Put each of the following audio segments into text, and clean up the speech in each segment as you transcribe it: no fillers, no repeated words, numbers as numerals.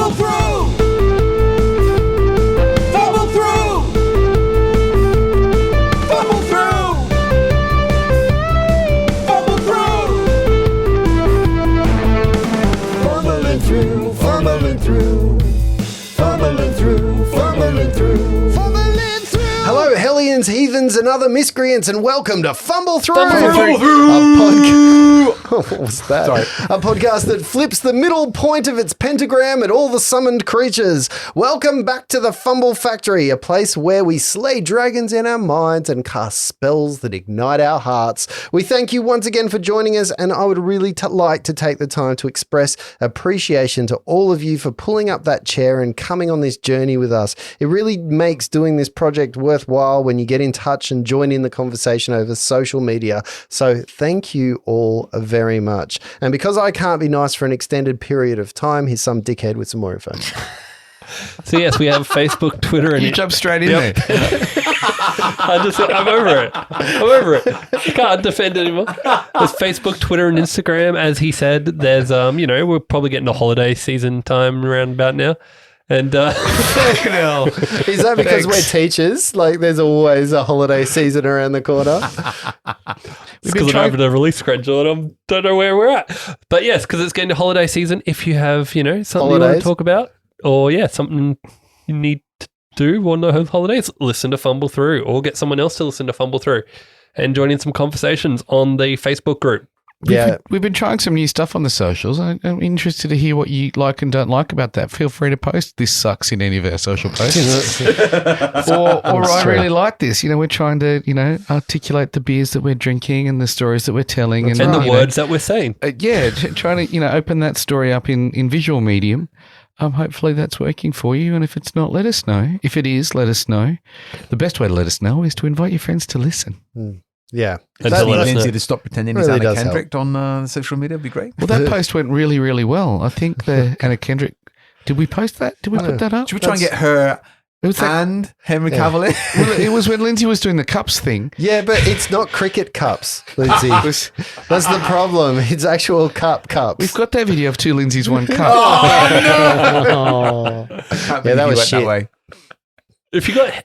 Fumble through! Fumble through! Fumble through! Fumble through! Fumbling through, fumbling through. Fumbling through, fumbling through. Fumbling through! Hello, hellions, heathens, and other miscreants, and welcome to Fumble Through! Fumble through! What was that? Sorry. A podcast that flips the middle point of its pentagram at all the summoned creatures. Welcome back to the Fumble Factory, a place where we slay dragons in our minds and cast spells that ignite our hearts. We thank you once again for joining us, and I would really like to take the time to express appreciation to all of you for pulling up that chair and coming on this journey with us. It really makes doing this project worthwhile when you get in touch and join in the conversation over social media. So thank you all very much. And because I can't be nice for an extended period of time, here's some dickhead with some more info. So yes, we have Facebook, Twitter, and You jump straight in there. I'm over it. I can't defend anymore. There's Facebook, Twitter, and Instagram. As he said, there's we're probably getting to holiday season time around about now. And Is that because we're teachers? Like, there's always a holiday season around the corner. it's because I don't have a release schedule and I don't know where we're at. But yes, because it's getting to holiday season. If you have, something you want to talk about, or something you need to do on those holidays, listen to Fumble Through, or get someone else to listen to Fumble Through, and join in some conversations on the Facebook group. We've been trying some new stuff on the socials. I'm interested to hear what you like and don't like about that. Feel free to post "This sucks" in any of our social posts. or I really like this. We're trying to, articulate the beers that we're drinking and the stories that we're telling. And the words that we're saying. Trying to, open that story up in visual medium. Hopefully that's working for you. And if it's not, let us know. If it is, let us know. The best way to let us know is to invite your friends to listen. Yeah. Need Lindsay to stop pretending he's really Anna Kendrick on social media would be great. Well, that post went really, really well. I think the Anna Kendrick. Did we post that? Did we put that up? Should we try and get her and Henry Cavill in? Well, it was when Lindsay was doing the cups thing. Yeah, but it's not cricket cups, Lindsay. That's the problem. It's actual cups. We've got that video of two Lindsays, one cup. Oh, yeah, that was shit. That way. If you got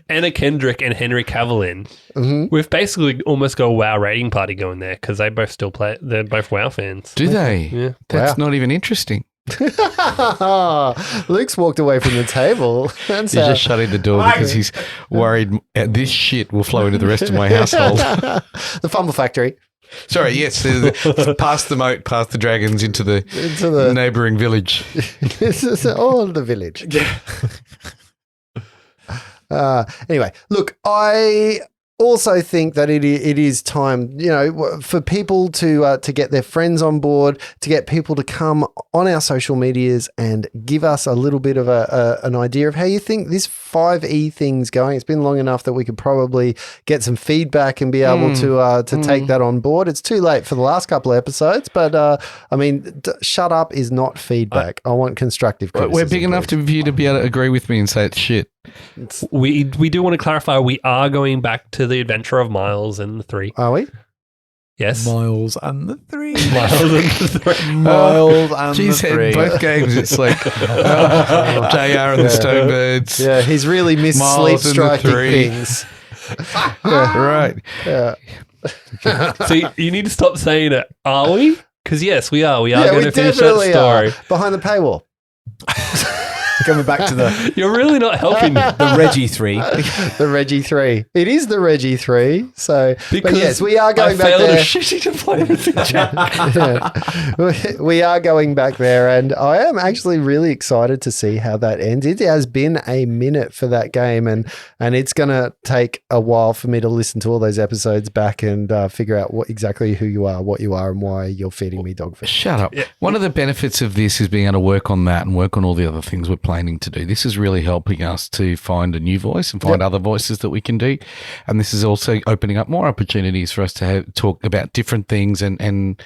Anna Kendrick and Henry Cavill in, we've basically almost got a WoW rating party going there because they both still play. They're both WoW fans. Do they? Yeah. That's not even interesting. Luke's walked away from the table. He's just shutting the door because he's worried this shit will flow into the rest of my household. The Fumble Factory. Sorry, yes. Past the moat, past the dragons, into the neighbouring village. This is all the village. Anyway, look, I also think that it is time, for people to get their friends on board, to get people to come on our social medias and give us a little bit of an idea of how you think this 5E thing's going. It's been long enough that we could probably get some feedback and be able to take that on board. It's too late for the last couple of episodes, but shut up is not feedback. I want constructive criticism. We're big enough for you to be able to agree with me and say it's shit. We do want to clarify, we are going back to the adventure of Miles and the Three. Are we? Yes. Miles and the Three. Miles and the Three. Miles and the Three. Both games, it's like JR and the Stonebirds. Yeah, he's really missed sleep striking things. Right. Yeah. So you need to stop saying it. Are we? Because yes, we are. We are going to finish that story. Behind the paywall. Coming back to You're really not helping the Reggie 3. The Reggie 3. It is the Reggie 3. So, because but yes, we are going back there. To play with the yeah. We are going back there, and I am actually really excited to see how that ends. It has been a minute for that game, and it's going to take a while for me to listen to all those episodes back and figure out exactly who you are, what you are, and why you're feeding me dog food. Shut up. Yeah. One of the benefits of this is being able to work on that and work on all the other things we're planning to do. This is really helping us to find a new voice and find other voices that we can do. And this is also opening up more opportunities for us to talk about different things and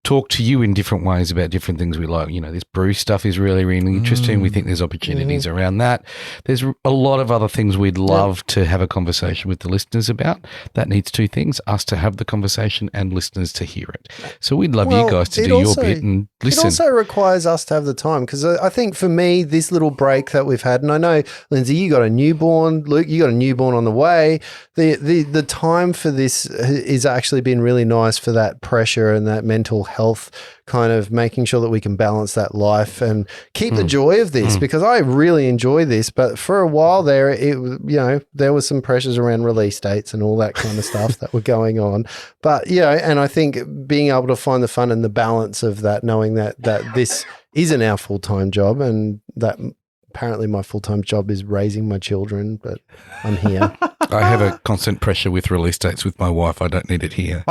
talk to you in different ways about different things we like. You know, this brew stuff is really, really interesting. We think there's opportunities around that. There's a lot of other things we'd love to have a conversation with the listeners about. That needs two things, us to have the conversation and listeners to hear it. So we'd love you guys to do your bit and listen. It also requires us to have the time, because I think for me, this little break that we've had, and I know, Lindsay, you got a newborn, Luke, you got a newborn on the way. The time for this is actually been really nice for that pressure and that mental health, kind of making sure that we can balance that life and keep the joy of this, because I really enjoy this. But for a while there, there was some pressures around release dates and all that kind of stuff that were going on. But, and I think being able to find the fun and the balance of that, knowing that this isn't our full-time job, and that apparently my full-time job is raising my children, but I'm here. I have a constant pressure with release dates with my wife. I don't need it here.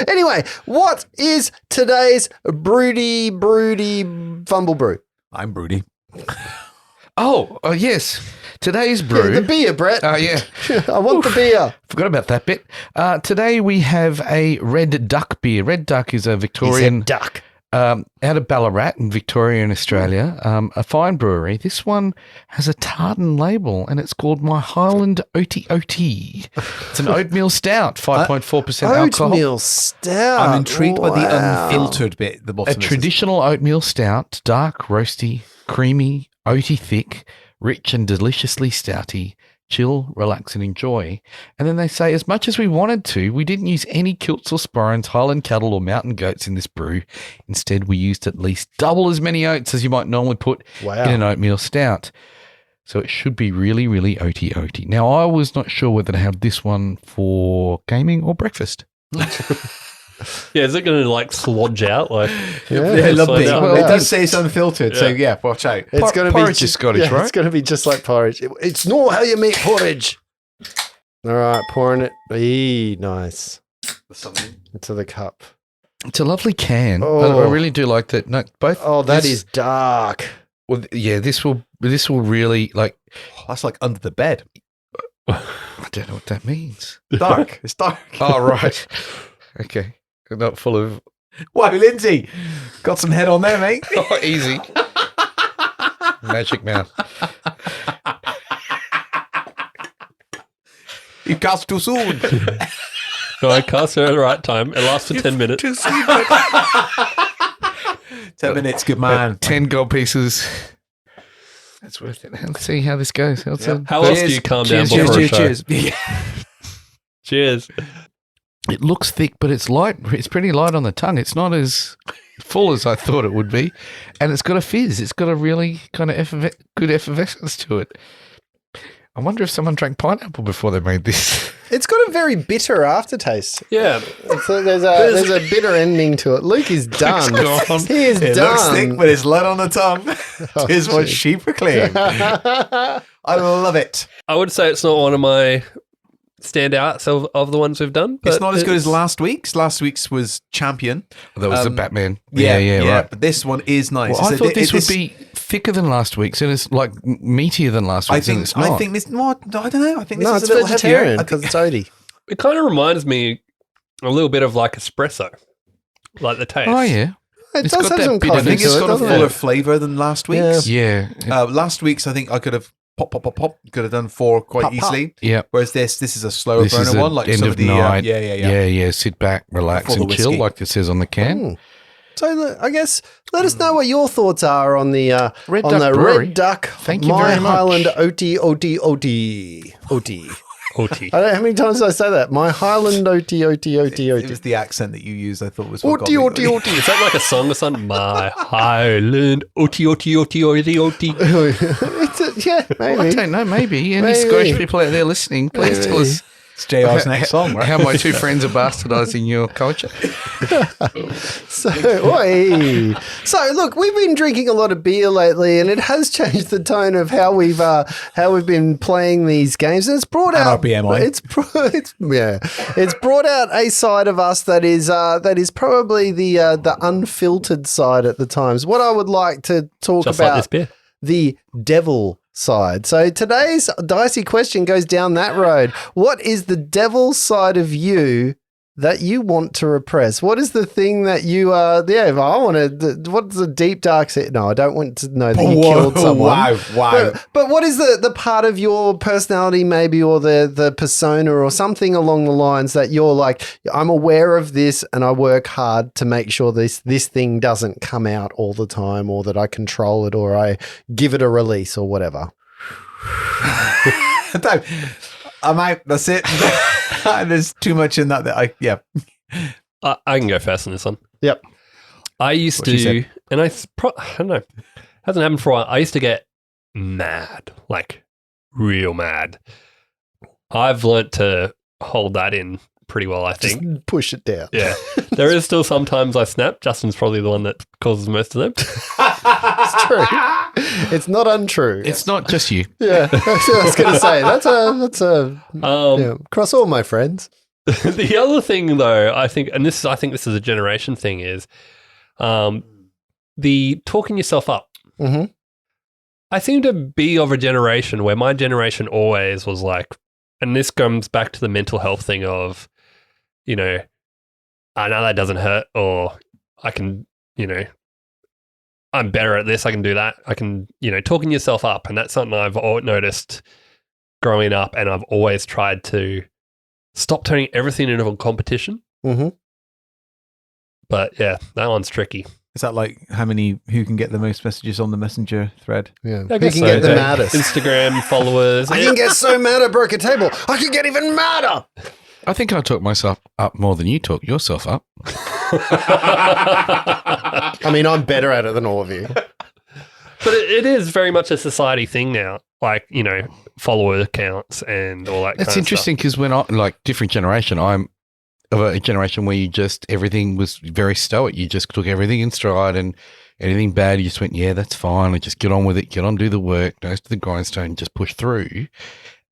Anyway, what is today's broody fumble brew? I'm broody. Oh, yes. Today's brew. Yeah, the beer, Brett. Oh, yeah. I want the beer. Forgot about that bit. Today we have a Red Duck beer. Red Duck is a Victorian duck. Out of Ballarat in Victoria in Australia, a fine brewery. This one has a tartan label and it's called My Highland Oti Oti. It's an oatmeal stout, 5.4% alcohol. Oatmeal stout. I'm intrigued by the unfiltered bit at the bottom. A traditional oatmeal stout, dark, roasty, creamy, oaty thick, rich and deliciously stouty. Chill, relax and enjoy. And then they say, as much as we wanted to, we didn't use any kilts or sporrans, Highland cattle or mountain goats in this brew. Instead, we used at least double as many oats as you might normally put in an oatmeal stout. So it should be really, really oaty oaty. Now, I was not sure whether to have this one for gaming or breakfast. Yeah, is it going to slodge out? I love it. Well, it does say it's unfiltered, so watch out. It's going to be porridge is Scottish, right? It's going to be just like porridge. It's not how you make porridge. All right, pouring it. Nice. Into the cup. It's a lovely can. Oh. I really do like that. No, both. Oh, that is dark. Well, yeah, this will really That's like under the bed. I don't know what that means. Dark. It's dark. Oh, right. Okay. Not full of... Whoa, Lindsay. Got some head on there, mate. Oh, easy. Magic mouth. You cast too soon. No, I cast her at the right time. It lasts for 10 minutes. 10 minutes, good man. 10 gold pieces. That's worth it. Let's see how this goes. How else do you calm down before a show? Cheers. It looks thick, but it's light. It's pretty light on the tongue. It's not as full as I thought it would be. And it's got a fizz. It's got a really kind of good effervescence to it. I wonder if someone drank pineapple before they made this. It's got a very bitter aftertaste. Yeah. There's a bitter ending to it. Luke is done. He is it done. Looks thick, but it's light on the tongue. Is what she proclaimed. I love it. I would say it's not one of my standouts of the ones we've done. It's not as good as last week's. Last week's was Champion. That was the Batman. Yeah, right. But this one is nice. Well, I thought this would be thicker than last week's, and it's like meatier than last week's. I think this more. I don't know. I think this is it's a little vegetarian heavier because it's oaty. It kind of reminds me a little bit of like espresso, like the taste. Oh yeah. It does have some I coffee think to it's it, got a doesn't fuller it? flavour than last week's. Yeah. Last week's, I think I could have pop. Could have done 4 quite Pop, easily. Yeah. Whereas this is a slower This is burner a one, like end some of of the night. yeah. Sit back, relax, Full and of chill, whiskey. like it says on the can. Ooh. So I guess let us know what your thoughts are on the Red on Duck the Brewery. Red Duck. Thank you My very much. Highland OT. I don't know how many times did I say that. My Highland OT. It was the accent that you used. I thought was what got me. OT. Is that like a song or something? My Highland OT. Yeah, maybe. I don't know, maybe. Any Maybe. Scottish people out there listening, please tell us It's JR's next song, right? how my two friends are bastardising your culture. So look, we've been drinking a lot of beer lately, and it has changed the tone of how we've been playing these games. And it's brought And out our BMI. It's brought out a side of us that is probably the unfiltered side at the times. What I would like to talk Just about like this beer. the devil side. So today's dicey question goes down that road. What is the devil side of you that you want to repress? What is the thing that you if I want to, what's the deep dark secret? No, I don't want to know that you killed someone. Wow. But what is the part of your personality maybe, or the persona or something along the lines that you're like, I'm aware of this and I work hard to make sure this thing doesn't come out all the time, or that I control it, or I give it a release or whatever. I'm out. That's it. There's too much in that I can go first on this one. Yep. I used to, and I don't know, hasn't happened for a while. I used to get mad, like real mad. I've learnt to hold that in pretty well, I think. Just push it down. Yeah. There is still sometimes I snap. Justin's probably the one that causes most of them. It's true. It's not untrue. It's not just you. Yeah. That's what I was going to say. That's a across all my friends. The other thing though, I think this is a generation thing, is the talking yourself up. Mm-hmm. I seem to be of a generation where my generation always was like, and this comes back to the mental health thing of, I know that doesn't hurt, or I can, I'm better at this, I can do that. I can, talking yourself up. And that's something I've noticed growing up, and I've always tried to stop turning everything into a competition. Mm-hmm. But yeah, that one's tricky. Is that like who can get the most messages on the Messenger thread? Yeah. I Who guess can so, get the yeah. maddest? Instagram followers. I can get so mad I broke a table. I can get even madder. I think I talk myself up more than you talk yourself up. I mean, I'm better at it than all of you. But it is very much a society thing now, like, follower accounts and all that kind of stuff. It's interesting because when different generation, I'm of a generation where everything was very stoic. You just took everything in stride, and anything bad, you just went, yeah, that's fine. And just get on with it, get on, do the work, nose to the grindstone, just push through.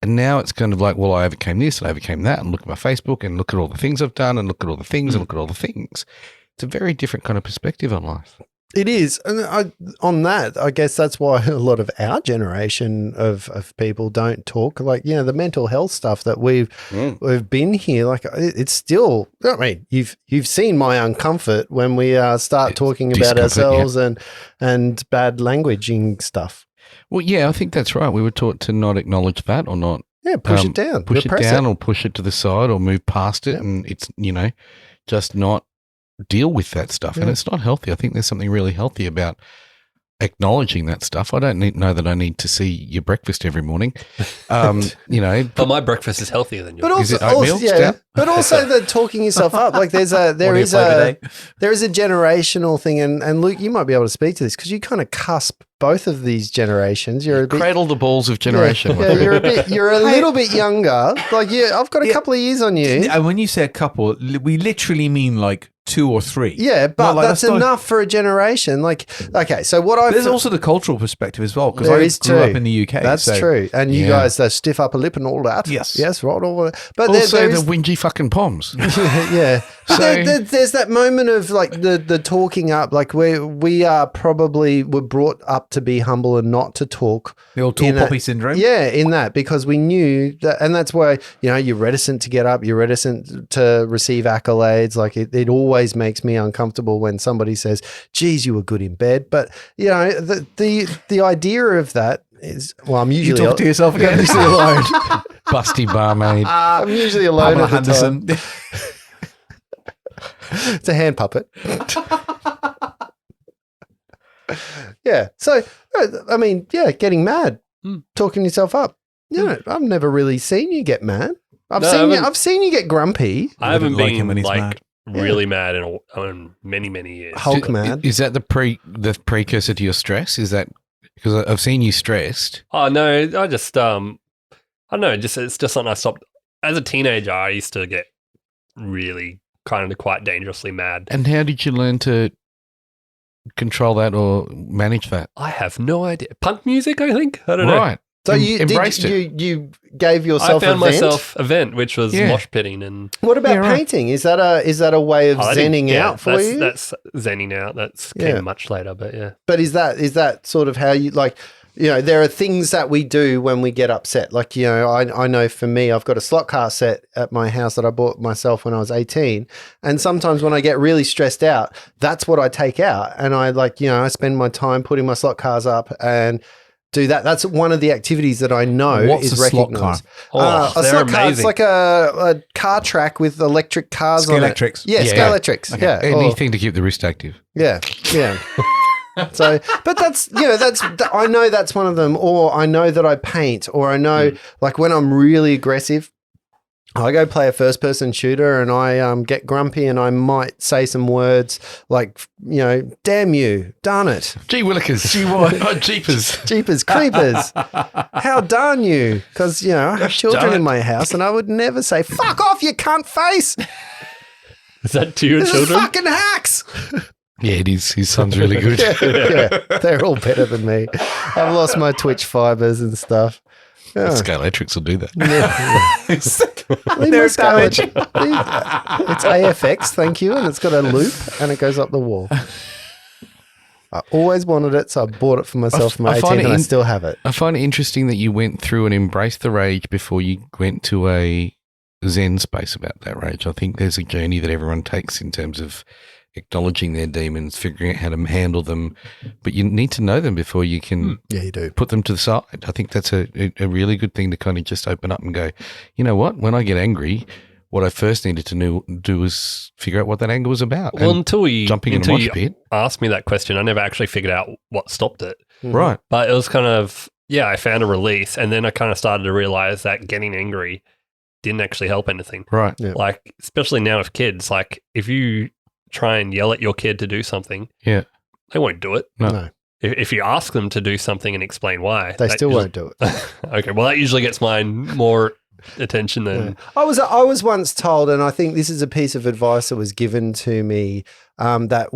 And now it's kind of like, well, I overcame this and I overcame that, and look at my Facebook and look at all the things I've done, and look at all the things and look at all the things. It's a very different kind of perspective on life. It is. And on that, I guess that's why a lot of our generation of people don't talk, like, the mental health stuff that we've been here. Like, it's still, I mean, you've seen my uncomfort when we start talking about ourselves and bad languaging stuff. Well, yeah, I think that's right. We were taught to not acknowledge that, or not push it down. Push it down or push it to the side or move past it. And it's, just not deal with that stuff. And it's not healthy. I think there's something really healthy about acknowledging that stuff. I don't know that I need to see your breakfast every morning. But my breakfast is healthier than yours. But also, is it oatmeal? But also the talking yourself up. Like there is a generational thing, and Luke, you might be able to speak to this because you kind of cusp both of these generations. You're a bit, cradle the balls of generation. Yeah, you're a little bit younger. Like I've got a couple of years on you. And when you say a couple, we literally mean like 2 or 3. Yeah, but that's enough for a generation. Like, okay, so what I've... There's also the cultural perspective as well, because I grew up in the UK. That's true. And you guys, the stiff upper lip and all that. Yes. Yes, right. All that. But also the whingy fucking poms. Yeah. But there's that moment of like the talking up, like we are probably were brought up to be humble and not to talk. The old tall poppy syndrome. Yeah, in that, because we knew that, and that's why, you're reticent to get up, you're reticent to receive accolades. Like it always makes me uncomfortable when somebody says, geez, you were good in bed. But, the idea of that is, well, I'm usually... You talk to yourself again. I'm usually alone. Busty barmaid. I'm usually alone Pamela at the Henderson. time. It's a hand puppet. Yeah. So, I mean, getting mad, talking yourself up. I've never really seen you get mad. I've seen you get grumpy. I haven't like been him when he's like mad. really mad in many, many years. Hulk mad. Is that the precursor to your stress? Is that because I've seen you stressed? Oh no, I just I don't know. It's just something I stopped. As a teenager, I used to get really kind of quite dangerously mad. And how did you learn to control that or manage that? I have no idea. Punk music, I think. I don't know. Right. So you embraced it. You gave yourself. I found a vent? myself a vent, which was mosh pitting. And what about painting? Is that a way of zenning out for you? That's zenning out. Came much later, but yeah. But is that sort of how you like? there are things that we do when we get upset. Like, I know for me, I've got a slot car set at my house that I bought myself when I was 18. And sometimes when I get really stressed out, that's what I take out. And I spend my time putting my slot cars up and do that. That's one of the activities that I know is recognized. Oh, a slot car, it's like a car track with electric cars on it. Yeah, Scalextrics. Okay. Yeah. Anything to keep the wrist active. Yeah. So, but that's I know that's one of them, or I know that I paint, or I know like when I'm really aggressive, I go play a first person shooter and I get grumpy and I might say some words like, damn you, darn it. Gee willikers. Jeepers. Jeepers creepers. How darn you? Because, I have children in my house and I would never say, fuck off, you cunt face. Is that to your this children? Is fucking hacks. Yeah, it is. His son's really good. yeah, they're all better than me. I've lost my Twitch fibers and stuff. Yeah. Scalextrics will do that. They're damaged. It's AFX, thank you, and it's got a loop and it goes up the wall. I always wanted it, so I bought it for myself for my 18 and I still have it. I find it interesting that you went through and embraced the rage before you went to a Zen space about that rage. I think there's a journey that everyone takes in terms of acknowledging their demons, figuring out how to handle them, but you need to know them before you can you do. Put them to the side. I think that's a really good thing to kind of just open up and go, you know what, when I get angry, what I first needed to do was figure out what that anger was about. Well, until you pit. asked me that question, I never actually figured out what stopped it. Right. But it was kind of, I found a release, and then I kind of started to realize that getting angry didn't actually help anything. Right. Yeah. Like, especially now with kids, like if you try and yell at your kid to do something, they won't do it. No. If you ask them to do something and explain why, they still won't do it. Okay, well that usually gets mine more attention than I was once told, and I think this is a piece of advice that was given to me, that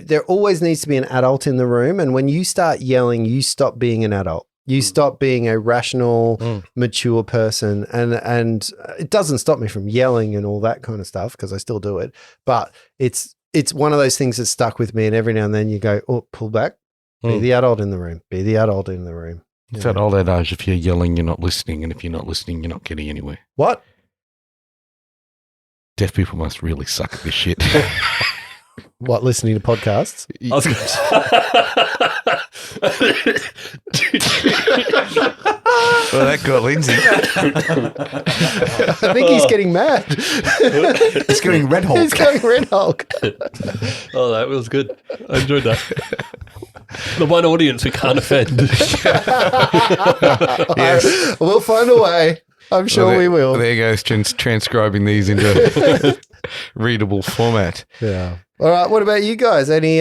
there always needs to be an adult in the room, and when you start yelling, you stop being an adult. You stop being a rational, mature person, and it doesn't stop me from yelling and all that kind of stuff because I still do it. But it's one of those things that's stuck with me, and every now and then you go, "Oh, pull back, be the adult in the room, be the adult in the room." It's that old adage: if you're yelling, you're not listening, and if you're not listening, you're not getting anywhere. What? Deaf people must really suck at this shit. What, listening to podcasts? I was Well, that got Lindsay. I think he's getting mad. He's going Red Hulk. He's going Red Hulk. Oh, that was good. I enjoyed that. The one audience we can't offend. Yes. We'll find a way. I'm sure we will. There goes transcribing these into readable format. Yeah. All right. What about you guys? Any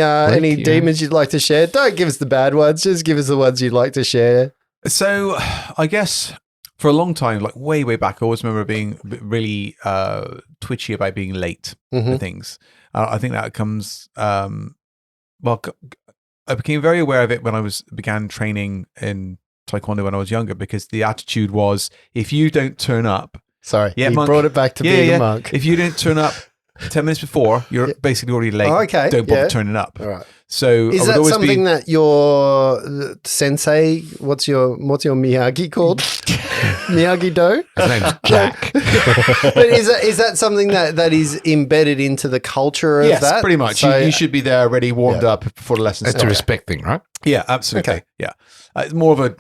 demons you'd like to share? Don't give us the bad ones. Just give us the ones you'd like to share. So I guess for a long time, like way back, I always remember being really twitchy about being late for things. I think that comes, I became very aware of it when I began training in Taekwondo when I was younger, because the attitude was, if you don't turn up. Sorry, yeah, you monk, brought it back to being a monk. If you don't turn up 10 minutes before, you're basically already late. Oh, okay. Don't bother turning up. All right. So is that something that your sensei, what's your Miyagi called? Miyagi-Do? His name's Jack. But is that something that is embedded into the culture of that? Yes, pretty much. So, you should be there ready, warmed up before the lesson starts. It's a respect thing, right? Yeah, absolutely. Okay. Yeah. It's more of a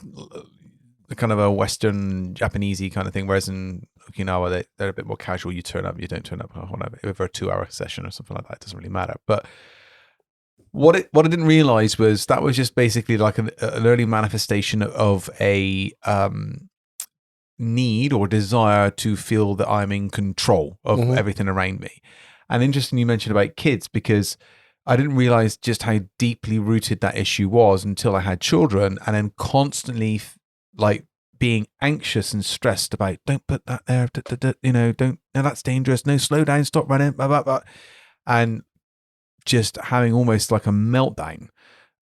kind of a Western, Japanesey kind of thing, whereas in Okinawa, they're a bit more casual. You turn up, you don't turn up, over a 2-hour session or something like that. It doesn't really matter. But what I didn't realize was that was just basically like an early manifestation of a need or desire to feel that I'm in control of everything around me. And interesting you mentioned about kids, because I didn't realize just how deeply rooted that issue was until I had children, and then constantly like being anxious and stressed about, don't put that there, don't, no, that's dangerous, no, slow down, stop running, blah, blah, blah. And just having almost like a meltdown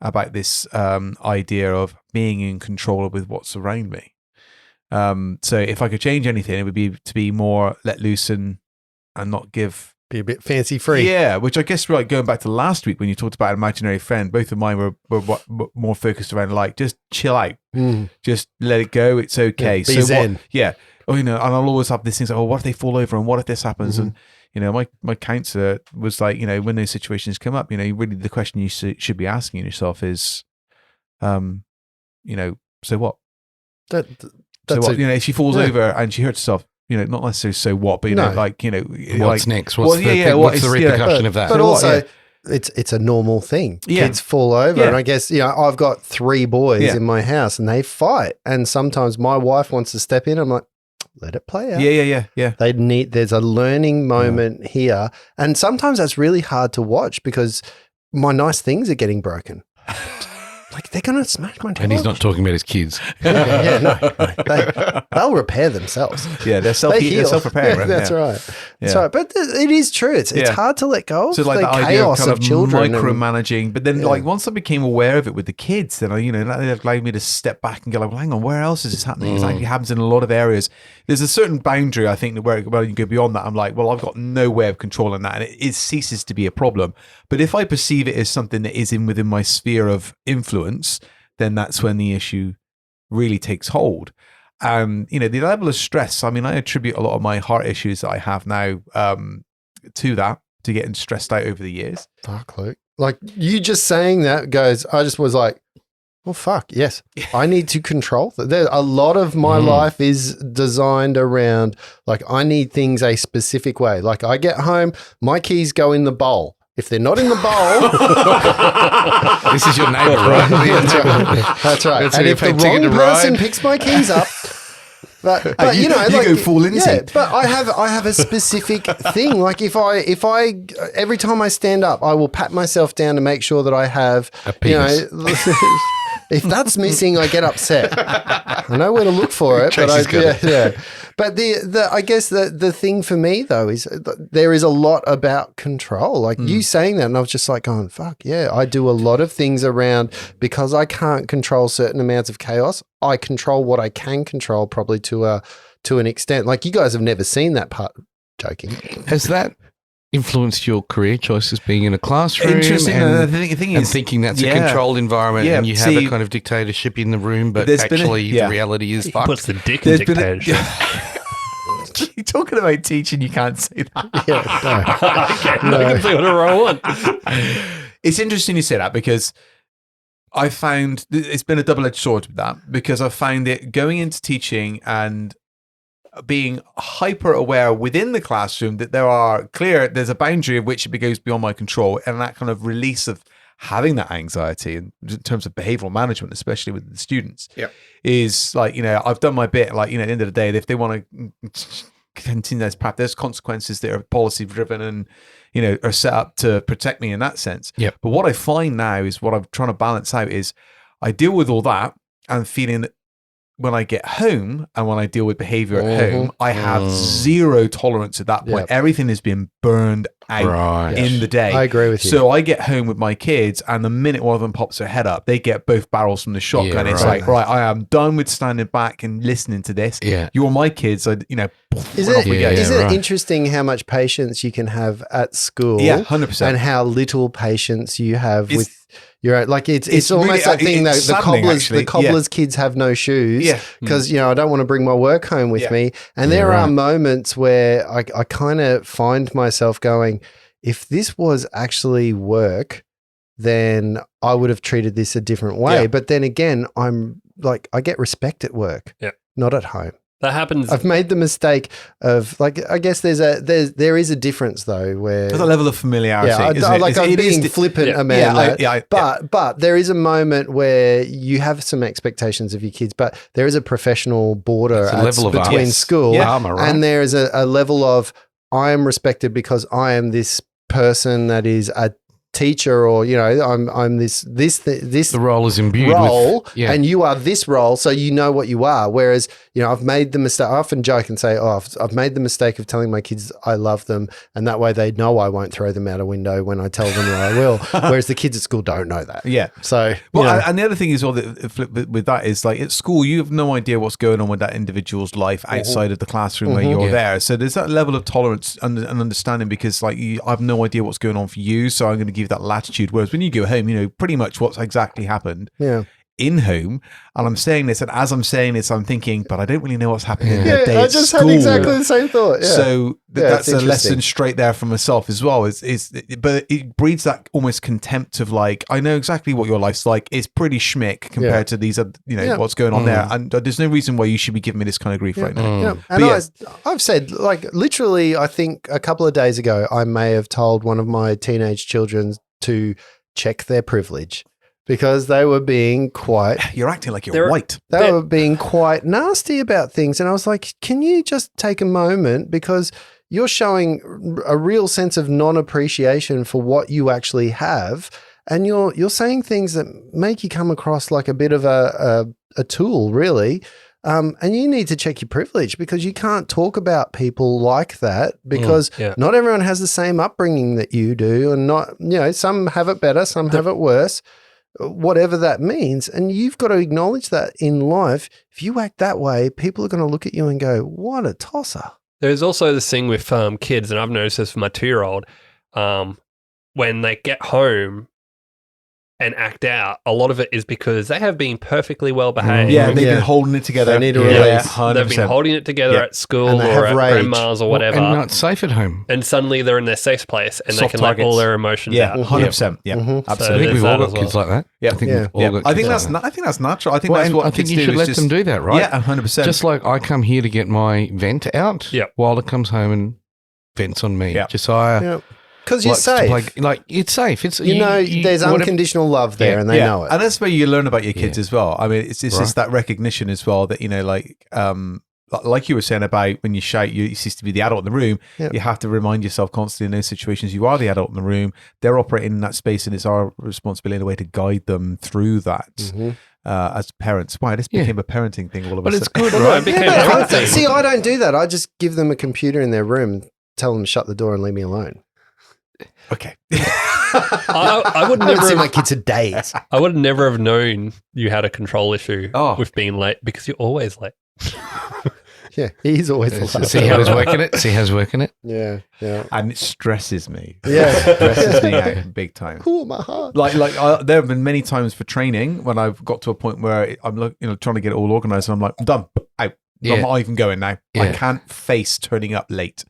about this idea of being in control with what's around me. So if I could change anything, it would be to be more let loose and not give Be a bit fancy free. Yeah, which I guess like going back to last week when you talked about imaginary friend, both of mine were more focused around like just chill out, just let it go. It's okay. Yeah, be zen. Oh, and I'll always have these things like, oh, what if they fall over and what if this happens? And my counselor was like, when those situations come up, really the question you should be asking yourself is, so what? That's so what? If she falls over and she hurts herself. Not necessarily so what, but what's next? What's the repercussion of that? But also, it's a normal thing. Yeah. Kids fall over, and I guess I've got 3 boys in my house, and they fight, and sometimes my wife wants to step in. I'm like, let it play out. Yeah. There's a learning moment here, and sometimes that's really hard to watch because my nice things are getting broken. Like, they're going to smash my television. And he's not talking about his kids. They'll repair themselves. Yeah, they're self-repairing. Yeah, that's right. That's right. But it is true. It's hard to let go of like the chaos of children. Micromanaging. But then, once I became aware of it with the kids, then, that allowed me to step back and go, like, well, hang on, where else is this happening? It actually happens in a lot of areas. There's a certain boundary, I think, where you go beyond that. I'm like, well, I've got no way of controlling that. And it ceases to be a problem. But if I perceive it as something that is within my sphere of influence, then that's when the issue really takes hold. The level of stress, I attribute a lot of my heart issues that I have now to getting stressed out over the years. Fuck, Luke. Like, you just saying that I just was like, well, fuck, yes. I need to control that. A lot of my life is designed around, like, I need things a specific way. Like, I get home, my keys go in the bowl. If they're not in the bowl, this is your neighbor, right? That's right. And if the wrong person picks my keys up, but you go full instinct. Yeah, but I have a specific thing. Like, if I every time I stand up, I will pat myself down to make sure that I have a penis. If that's missing, I get upset. I know where to look for it, but But I guess the thing for me though is there is a lot about control. Like you saying that, and I was just like going, "Fuck yeah!" I do a lot of things around because I can't control certain amounts of chaos. I control what I can control, probably to an extent. Like, you guys have never seen that part. Joking. Has that influenced your career choices, being in a classroom? Interesting. And thing is, thinking that's a controlled environment, and you have a kind of dictatorship in the room, but actually the reality is fucked. Puts the dick in dictatorship. You're talking about teaching, you can't say that. I can say whatever I want. It's interesting you say that, because I found it's been a double-edged sword with that, because I find it going into teaching and being hyper aware within the classroom that there's a boundary of which it goes beyond my control, and that kind of release of having that anxiety in terms of behavioral management, especially with the students, is like, I've done my bit. Like, at the end of the day, if they want to continue this practice, there's consequences that are policy driven and, are set up to protect me in that sense. Yep. But what I find now is what I'm trying to balance out is I deal with all that and feeling that when I get home and when I deal with behavior at home, I have zero tolerance at that point. Yep. Everything has been burned out in the day. I agree with you. So I get home with my kids, and the minute one of them pops their head up, they get both barrels from the shotgun. It's like, right, I am done with standing back and listening to this. Yeah. You're my kids. Is it interesting how much patience you can have at school? Yeah, 100%. And how little patience you have with your own. Like, it's almost really, that thing that the cobbler's kids have no shoes. Yeah. Because, I don't want to bring my work home with me. And there are moments where I kind of find myself going, if this was actually work, then I would have treated this a different way. Yeah. But then again, I'm like, I get respect at work, not at home. That happens. I've made the mistake of, like, I guess there is a difference though, where there's a level of familiarity. I'm being flippant, a man. But there is a moment where you have some expectations of your kids, but there is a professional border between school and there is a level of, I am respected because I am this person that is a teacher, or I'm this the role is imbued role, with, yeah. and you are this role, so you know what you are. Whereas I've made the mistake. I often joke and say, I've made the mistake of telling my kids I love them, and that way they know I won't throw them out a window when I tell them that I will. Whereas the kids at school don't know that. Yeah. So and the other thing is, the flip with that is, like, at school you have no idea what's going on with that individual's life outside of the classroom where you're there. So there's that level of tolerance and understanding, because like I have no idea what's going on for you, so I'm going to give that latitude. Whereas when you go home, pretty much what's exactly happened. Yeah. In home, and I'm saying this, and as I'm saying this, I'm thinking, but I don't really know what's happening in the day I just school. had exactly the same thought. Yeah. So that's a lesson straight there from myself as well. But it breeds that almost contempt of, like, I know exactly what your life's like. It's pretty schmick compared to these, what's going on there, and there's no reason why you should be giving me this kind of grief right now. Yeah. And I've said, like, literally, I think a couple of days ago, I may have told one of my teenage children to check their privilege. Because they were being quite... You're acting like you're white. They were being quite nasty about things. And I was like, can you just take a moment? Because you're showing a real sense of non-appreciation for what you actually have. And you're saying things that make you come across like a bit of a tool, really. And you need to check your privilege, because you can't talk about people like that, because not everyone has the same upbringing that you do. And not, some have it better, some have it worse. Whatever that means. And you've got to acknowledge that in life. If you act that way, people are going to look at you and go, what a tosser. There's also this thing with kids, and I've noticed this for my 2-year-old, when they get home and act out, a lot of it is because they have been perfectly well behaved. Yeah, they've been holding it together. They need to release. They've been holding it together at school or at grandma's or whatever. And not safe at home. And suddenly they're in their safe place and Soft they can let all their emotions out. 100%. Yeah, absolutely. So I think we've all got well. kids like that. Yeah. I think we've all got kids I think that's like that. I think that's natural. I think that's what I think kids you do should is let just, them do that, right? Yeah, 100%. Just like I come here to get my vent out, Wilder comes home and vents on me. Yeah. Josiah... Because you're safe. It's safe. It's there's unconditional love there, and they know it. And that's where you learn about your kids as well. I mean, it's just that recognition as well that, like you were saying about when you shout, you cease to be the adult in the room. Yep. You have to remind yourself constantly in those situations you are the adult in the room. They're operating in that space, and it's our responsibility in a way to guide them through that. As parents. Wow, this became a parenting thing all of a sudden. But it's good, right? See, I don't do that. I just give them a computer in their room, tell them to shut the door and leave me alone. Okay. I would never see my kids for days. I would never have known you had a control issue with being late, because you're always late. Yeah, he's always late. See how he's working it? Yeah. And it stresses me. Yeah. It stresses me out big time. Cool, my heart. There have been many times for training when I've got to a point where I'm trying to get it all organized, and I'm like, I'm done. Out. I'm not even going now. I can't face turning up late.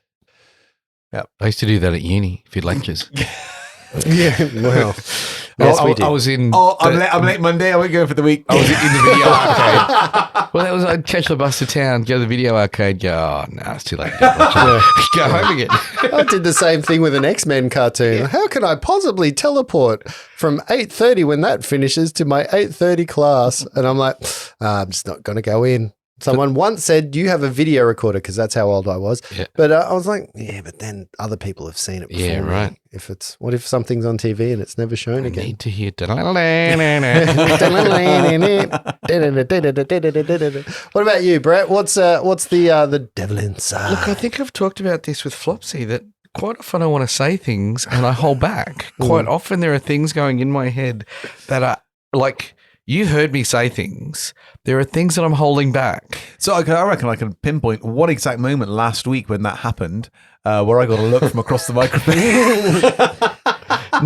Yep. I used to do that at uni for lectures. Well, yes, we did. I was in. I'm late Monday. I won't go for the week. I was in the video arcade. Well, that was I'd catch the bus to town, go to the video arcade, go, it's too late. Go home again. I did the same thing with an X-Men cartoon. Yeah. How can I possibly teleport from 8:30 when that finishes to my 8:30 class? And I'm like, I'm just not going to go in. Someone once said, you have a video recorder, because that's how old I was. Yeah. But I was like, but then other people have seen it before. Yeah, right. What if something's on TV and it's never shown again? I need to hear What about you, Brett? What's the devil inside? Look, I think I've talked about this with Flopsy, that quite often I want to say things and I hold back. Quite often there are things going in my head that are like... You've heard me say things. There are things that I'm holding back. So I reckon I can pinpoint what exact moment last week when that happened, where I got a look from across the microphone.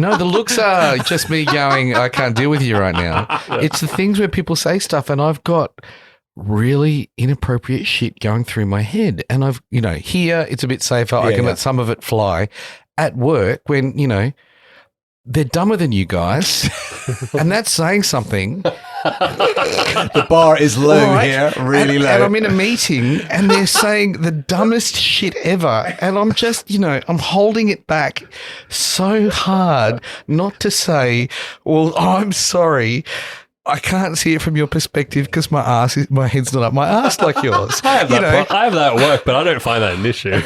No, the looks are just me going, I can't deal with you right now. Yeah. It's the things where people say stuff and I've got really inappropriate shit going through my head. And I've, here it's a bit safer. I can let some of it fly. At work, when, they're dumber than you guys, and that's saying something. The bar is low here, really low. And I'm in a meeting, and they're saying the dumbest shit ever, and I'm just, I'm holding it back so hard not to say, well, I'm sorry. I can't see it from your perspective because my head's not up my ass like yours. I have that at work, but I don't find that an issue.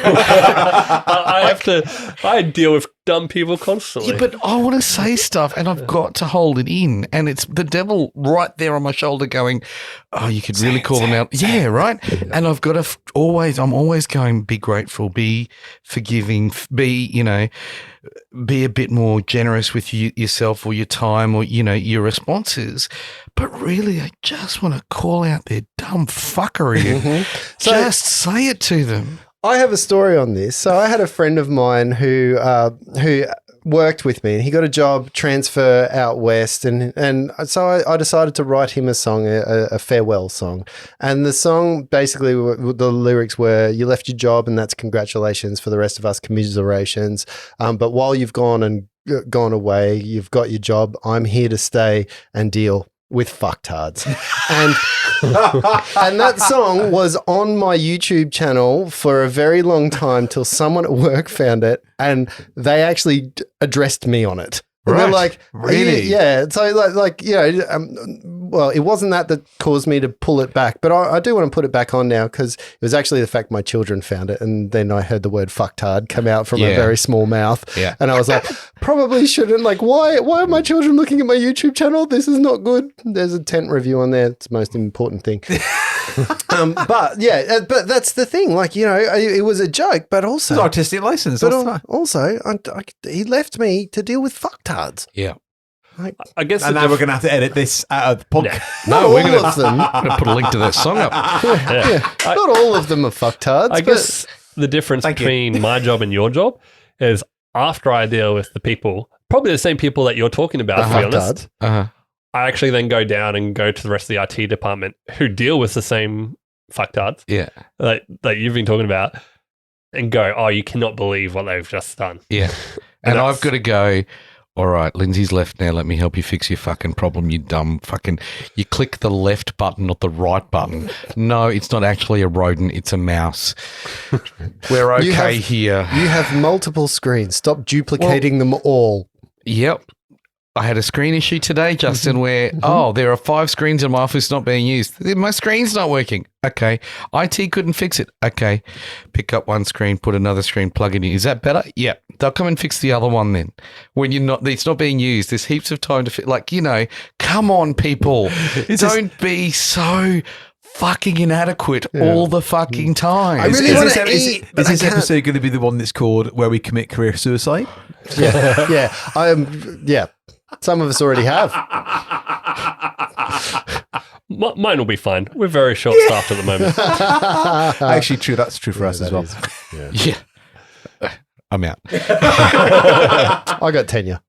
I deal with dumb people constantly. Yeah, but I want to say stuff and I've got to hold it in. And it's the devil right there on my shoulder going, oh, you could really call them out. Yeah, right? And I've got to I'm always going, be grateful, be forgiving, be a bit more generous with yourself or your time or, your responses. But really, I just want to call out their dumb fuckery and just say it to them. I have a story on this. So I had a friend of mine who worked with me, and he got a job transfer out west, and so I decided to write him a song, a farewell song. And the song basically, the lyrics were, "You left your job, and that's congratulations. For the rest of us, commiserations. But while you've gone away, you've got your job. I'm here to stay and deal with fucktards." And that song was on my YouTube channel for a very long time till someone at work found it and they actually addressed me on it. And they're like, really? Yeah. So well, it wasn't that caused me to pull it back, but I do want to put it back on now because it was actually the fact my children found it, and then I heard the word fucktard come out from a very small mouth, and I was like, probably shouldn't. Like, why are my children looking at my YouTube channel? This is not good. There's a tent review on there. It's the most important thing. But that's the thing. Like, it was a joke, but also it's artistic license. But also, he left me to deal with fucktards. Yeah. Like, I guess, and now we're going to have to edit this out of the podcast. No, we're going to put a link to that song up. Not all of them are fucktards. I guess the difference between my job and your job is after I deal with the people, probably the same people that you're talking about, to be honest. I actually then go down and go to the rest of the IT department who deal with the same fucktards. Yeah. Like you've been talking about, and go, oh, you cannot believe what they've just done. Yeah. And I've got to go, all right, Lindsay's left now. Let me help you fix your fucking problem, you dumb fucking... You click the left button, not the right button. No, it's not actually a rodent. It's a mouse. We're okay here. You have multiple screens. Stop duplicating them all. Yep. I had a screen issue today, Justin, where, there are 5 screens in my office not being used. My screen's not working. Okay. IT couldn't fix it. Okay. Pick up one screen, put another screen, plug it in. Is that better? Yeah. They'll come and fix the other one then. When it's not being used, there's heaps of time to fit. Like, come on, people. Don't be so fucking inadequate all the fucking time. I really want to eat. Is this episode going to be the one that's called Where We Commit Career Suicide? Yeah. Yeah. Some of us already have. Mine will be fine. We're very short-staffed at the moment. Actually, true. That's true for us as well. Yeah. I'm out. I got tenure.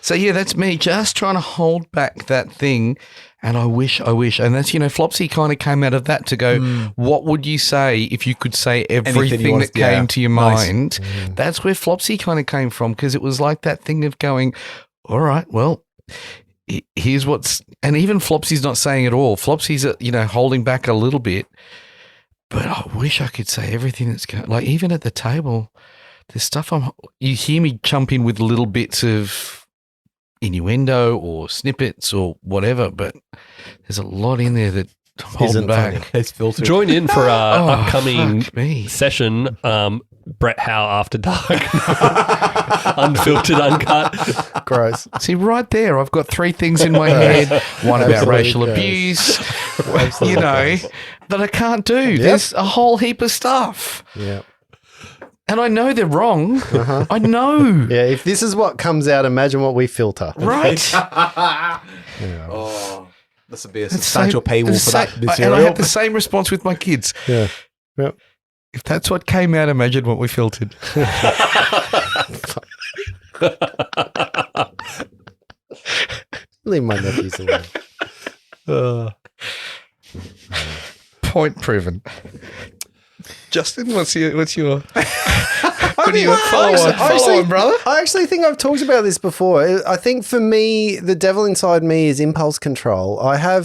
So, that's me just trying to hold back that thing. And I wish. And that's, Flopsy kind of came out of that to go, what would you say if you could say everything that came to your mind? That's where Flopsy kind of came from, because it was like that thing of going, all right, well, here's and even Flopsy's not saying it all. Flopsy's, holding back a little bit. But I wish I could say everything that's going, like even at the table, there's stuff you hear me jump in with little bits of innuendo or snippets or whatever, but there's a lot in there that I'm holding back. It's filtered. Join in for our upcoming session, Brett Howe After Dark. Unfiltered, uncut. Gross. See, right there, I've got 3 things in my head. One about racial abuse, that I can't do. Yep. There's a whole heap of stuff. Yeah. And I know they're wrong. I know. Yeah, if this is what comes out, imagine what we filter. Right. Oh, this would be a substantial paywall for that material. And I had the same response with my kids. Yeah. Yep. If that's what came out, imagine what we filtered. Leave my nephews alone. Point proven. Justin, what's your follow on, brother? I actually think I've talked about this before. I think for me, the devil inside me is impulse control. I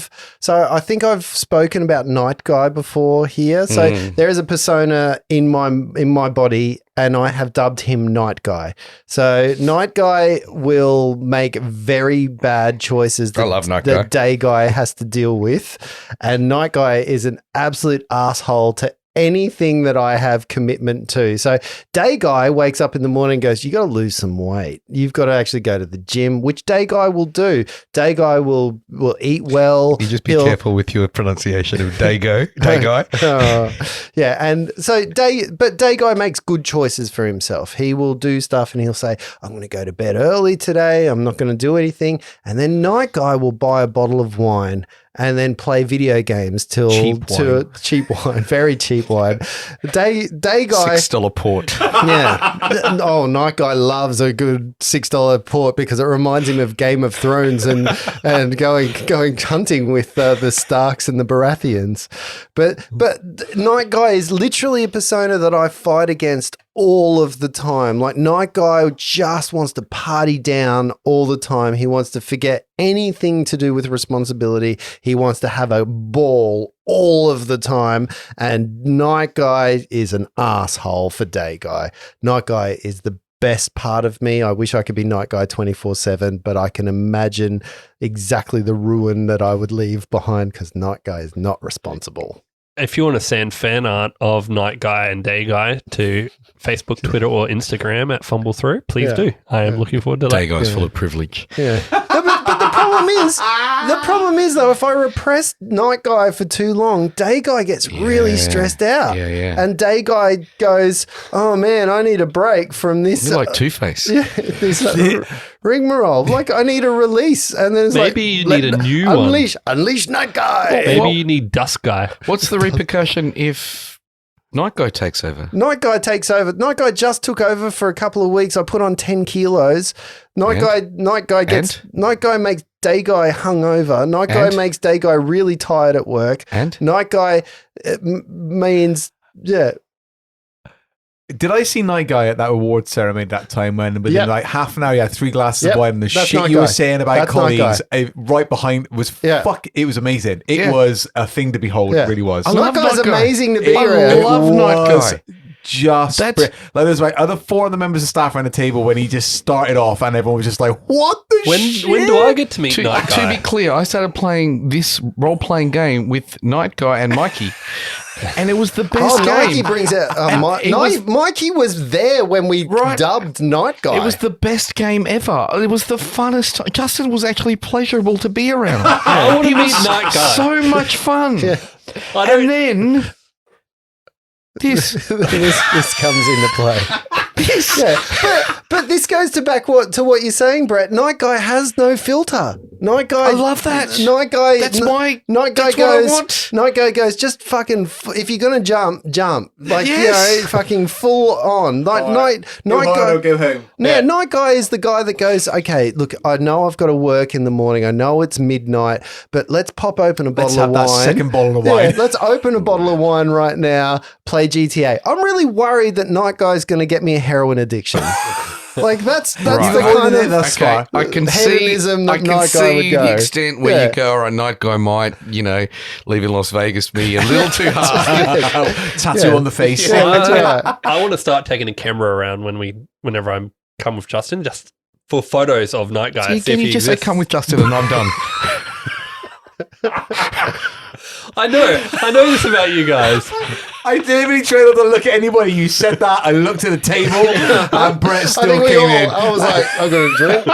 think I've spoken about Night Guy before here. So there is a persona in my body, and I have dubbed him Night Guy. So Night Guy will make very bad choices that Day Guy has to deal with. And Night Guy is an absolute asshole to anything that I have commitment to. So Day Guy wakes up in the morning and goes, you got to lose some weight. You've got to actually go to the gym, which Day Guy will do. Day Guy will eat well. You just be careful with your pronunciation of Day Guy. Yeah. And so Day Guy makes good choices for himself. He will do stuff and he'll say, I'm going to go to bed early today. I'm not going to do anything. And then Night Guy will buy a bottle of wine and then play video games till cheap wine, very cheap wine. Day Guy $6 port. Yeah. Oh, Night Guy loves a good $6 port because it reminds him of Game of Thrones and going hunting with the Starks and the Baratheons. But Night Guy is literally a persona that I fight against all of the time. Like Night Guy just wants to party down all the time. He wants to forget anything to do with responsibility. He wants to have a ball all of the time. And Night Guy is an asshole for Day Guy. Night Guy is the best part of me. I wish I could be Night Guy 24/7, but I can imagine exactly the ruin that I would leave behind because Night Guy is not responsible. If you want to send fan art of Night Guy and Day Guy to Facebook, Twitter, or Instagram at Fumble Through, please do. I am looking forward to that. Day Guy's full of privilege. Yeah. But the problem is though, if I repress Night Guy for too long, Day Guy gets really stressed out. Yeah. And Day Guy goes, oh man, I need a break from this. You're like Two-Face. This rigmarole. Like I need a release. And then it's maybe you need a new one. Unleash Night Guy. Maybe you need Dusk Guy. What's the repercussion if Night Guy takes over? Night Guy takes over. Night Guy just took over for a couple of weeks. I put on 10 kilos. Night Guy makes Day Guy hungover. Night Guy makes Day Guy really tired at work. And Night Guy means Did I see Night Guy at that award ceremony that time when within like half an hour he had 3 glasses of wine and the shit Night you Guy. were saying about That's colleagues right behind was it was amazing. It was a thing to behold. It really was. Night Guy's amazing to be I around. love Night Guy. Just like there's like other 4 of the members of staff around the table when he just started off and everyone was just like, what the shit? When do I get to meet Night Guy? To be clear, I started playing this role-playing game with Night Guy and Mikey. And it was the best game. Mikey brings out Mikey was there when we dubbed Night Guy. It was the best game ever. It was the funnest. Justin was actually pleasurable to be around. I want to meet Night Guy. So much fun. And then this comes into play. But this goes back to what you're saying, Brett. Night Guy has no filter. Night Guy. I love that. Night Guy. That's why. Night Guy goes. Night Guy goes. Just fucking. If you're gonna jump. Like fucking full on. Like Night Guy. Go home. Yeah, Night Guy is the guy that goes, okay, look, I know I've got to work in the morning. I know it's midnight, but let's pop open a bottle of wine. Let's have that second bottle of wine. Let's open a bottle of wine right now, play GTA. I'm really worried that Night Guy's going to get me a heroin addiction. Like that's the kind of I can hedonism that Night Guy would go. The extent where you go, all right, Night Guy might, leave in Las Vegas be a little too hard. Tattoo on the face. I want to start taking a camera around whenever I'm come with Justin, just for photos of Night Guy. So can you just say come with Justin and I'm done? I know this about you guys. I deliberately tried not to look at anybody. You said that. I looked at the table and Brett still came in. I was like, I'm going to drink.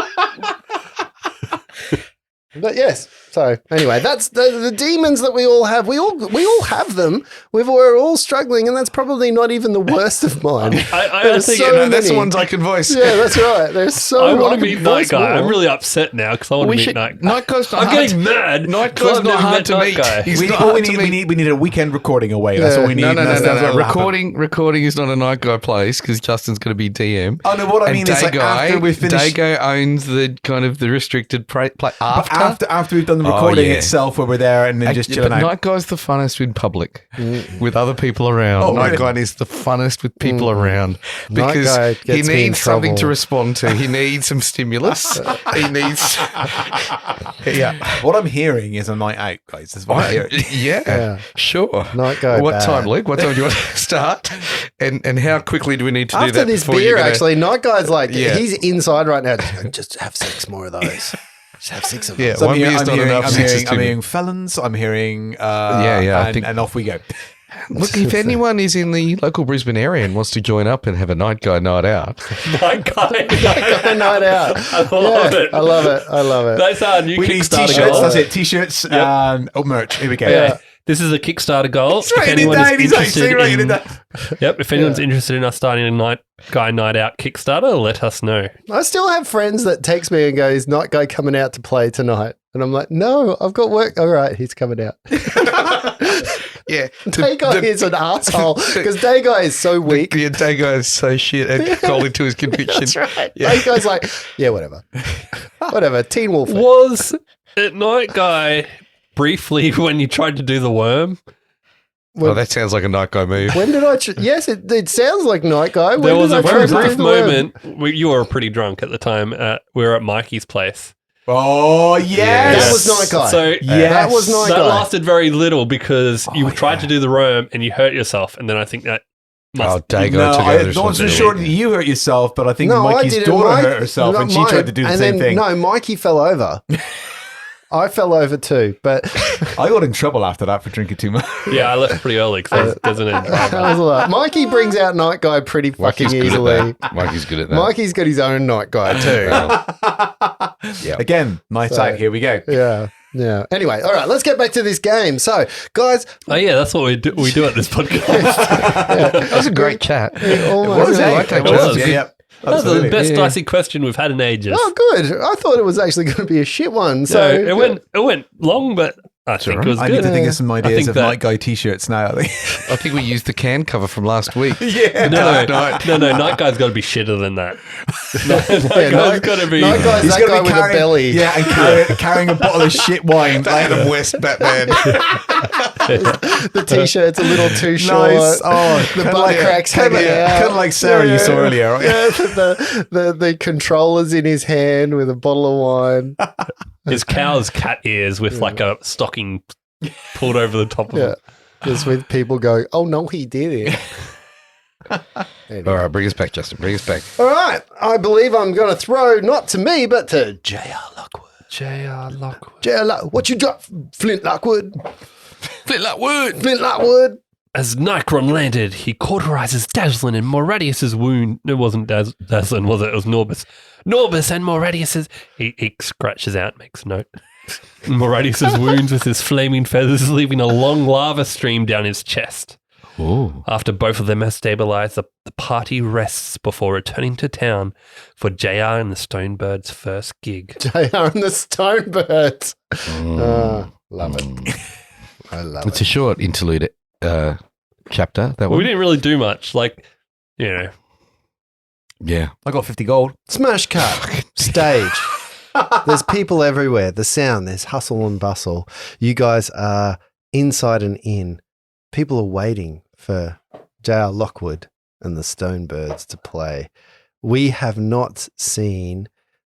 But yes. So anyway, that's the demons that we all have. We all have them. We're all struggling, and that's probably not even the worst of mine. I think that's the ones I can voice. Yeah, that's right. There's so I want to meet Night Guy. I'm really upset now because I want to meet Night Guy. Night Guy's not I'm getting mad. Night Guy's not hard to meet. We need a weekend recording away. That's all we need. No. Recording is not a Night Guy place because Justin's going to be DM. Oh no, what I mean is like after we finish. Day Guy owns the kind of the restricted play after we've done the recording itself where we're there and then just chilling out. Night Guy's the funnest in public with other people around. Night Guy is the funnest with people around because he needs something to respond to. He needs some stimulus. He needs... What I'm hearing is a night out, guys. That's what I'm hearing. Yeah, sure. Night Guy What time, Luke? What time do you want to start? And how quickly do we need to do that? After this beer, actually, Night Guy's like, he's inside right now. Just have 6 more of those. Just have 6 of them. Yeah, so I'm hearing felons. I'm hearing felons. I'm hearing and off we go. Look, if anyone is in the local Brisbane area and wants to join up and have a night guy night out, Night guy. Night out. I love it. I love it. That's our new We need Kickstarter t-shirts. goal. That's it. T-shirts. Merch. Here we go. Yeah. This is a Kickstarter goal. He's writing it down. He's actually writing it down. Yep. If anyone's interested in us starting a night guy night out Kickstarter, let us know. I still have friends that text me and go, "Is Night Guy coming out to play tonight?" And I'm like, "No, I've got work." All right, he's coming out. yeah, Day Guy is an asshole because Day Guy is so weak. The day guy is so shit and holding to his conviction. That's right. Yeah. Day Guy's like, yeah, whatever. Whatever. Teen Wolf. Was it Night Guy briefly when you tried to do the worm? Oh, that sounds like a night guy move. When did I? Yes, it sounds like Night Guy. There was a very brief moment. You were pretty drunk at the time. We were at Mikey's place. Oh, yes. That was Night Guy. So that was Night that Guy. lasted very little because you tried to do the worm and you hurt yourself, and then I think that Day guy No, took over I'm not so responsibility. sure that you hurt yourself, but I think No, I Mikey's didn't. daughter hurt herself and she tried to do the same thing. No, Mikey fell over. I fell over too, but I got in trouble after that for drinking too much. Yeah, I left pretty early because there's an end. that was a lot. Mikey brings out Night Guy pretty fucking Mikey's good easily. at that. Mikey's good at that. Mikey's got his own Night Guy too. Yeah. Again, nights out. Here we go. Yeah. Anyway, all right, let's get back to this game. So, guys, Oh yeah, that's what we do at this podcast. That was a great chat. almost. I like that It chat. was. Yeah. That's the Absolutely. best dicey question we've had in ages. Oh, good. I thought it was actually going to be a shit one. So So it went long, but I think right. it was I good. need to think of some ideas think of that- Night Guy t-shirts now. I think. I think we used the can cover from last week. Yeah. No, Night Guy's got to be shitter than that. Night Guy's got to be. Night Guy's He's that gonna guy be with carrying, a belly. Yeah, and carrying a bottle of shit wine. Adam West Batman. The t-shirt's a little too short. Nice. Oh, The butt cracks kind hanging out. of like Sarah you saw earlier. Right? Yeah, the controller's in his hand with a bottle of wine. His cow's cat ears with like a stocking pulled over the top of Yeah. him. Just with people going, oh no, he did it. Anyway. All right, bring us back, Justin. Bring us back. All right. I believe I'm going to throw not to me, but to J.R. Lockwood. J.R. Lockwood. J.R. Lockwood. What you got, Flint Lockwood? Flint like wood. Flint Lockwood. As Nikron landed, he cauterizes Dazzlin and Moradius's wound. It wasn't Dazzlin, was it? It was Norbus. Norbus and Moradius's... He scratches out, makes a note. Moradius's wounds with his flaming feathers, leaving a long lava stream down his chest. Ooh. After both of them are stabilized, the party rests before returning to town for JR and the Stonebird's first gig. J.R. and the Stonebirds. Love it. I love It's it. a short interlude chapter, that We one. didn't really do much. Like, you know, Yeah. I got 50 gold. Smash cut. Stage. There's people everywhere. The sound, there's hustle and bustle. You guys are inside and in. People are waiting for J.R. Lockwood and the Stonebirds to play. We have not seen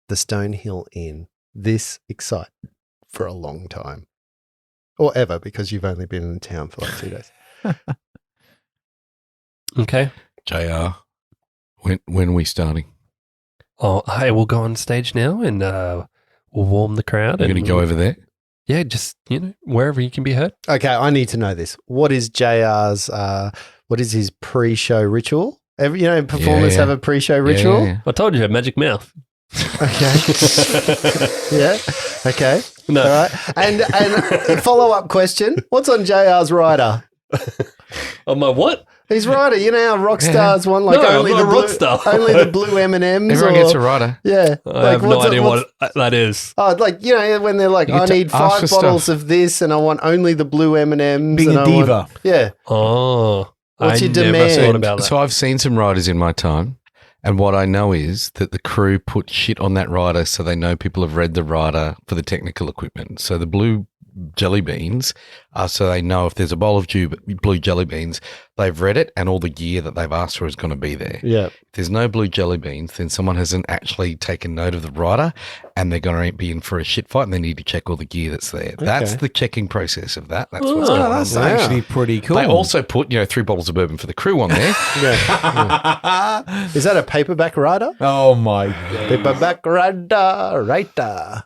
the Stonehill Inn this excited for a long time. Or ever, because you've only been in town for like 2 days. okay. JR, when are we starting? Oh, hey, we'll go on stage now and we'll warm the crowd. We're and going to go over there? Yeah, just, you know, wherever you can be heard. Okay, I need to know this. What is JR's, what is his pre-show ritual? Performers Yeah. have a pre-show ritual? Yeah. I told you, magic mouth. Okay. Yeah. Okay. No. All right. And a follow-up question. What's on JR's rider? Oh, my what? His rider. You know how rock stars want like No, only I'm the not a blue, rock star. only the blue M&Ms. Everyone gets a rider. Yeah. I have no idea what that is. Oh, like, you know, when they're like, You I get to need ask 5 for bottles stuff. of this and I want only the blue M&Ms. Being and a I want- diva. Yeah. Oh. What's I your never demand? thought about that. So I've seen some riders in my time, and what I know is that the crew put shit on that rider so they know people have read the rider for the technical equipment. So the blue jelly beans are so they know if there's a bowl of blue jelly beans, they've read it and all the gear that they've asked for is going to be there. Yeah. If there's no blue jelly beans, then someone hasn't actually taken note of the rider and they're going to be in for a shit fight and they need to check all the gear that's there. That's the checking process of that. That's what's going on. That's Wow. actually pretty cool. They also put, 3 bottles of bourbon for the crew on there. Yeah. Is that a paperback rider? Oh my God. Paperback rider.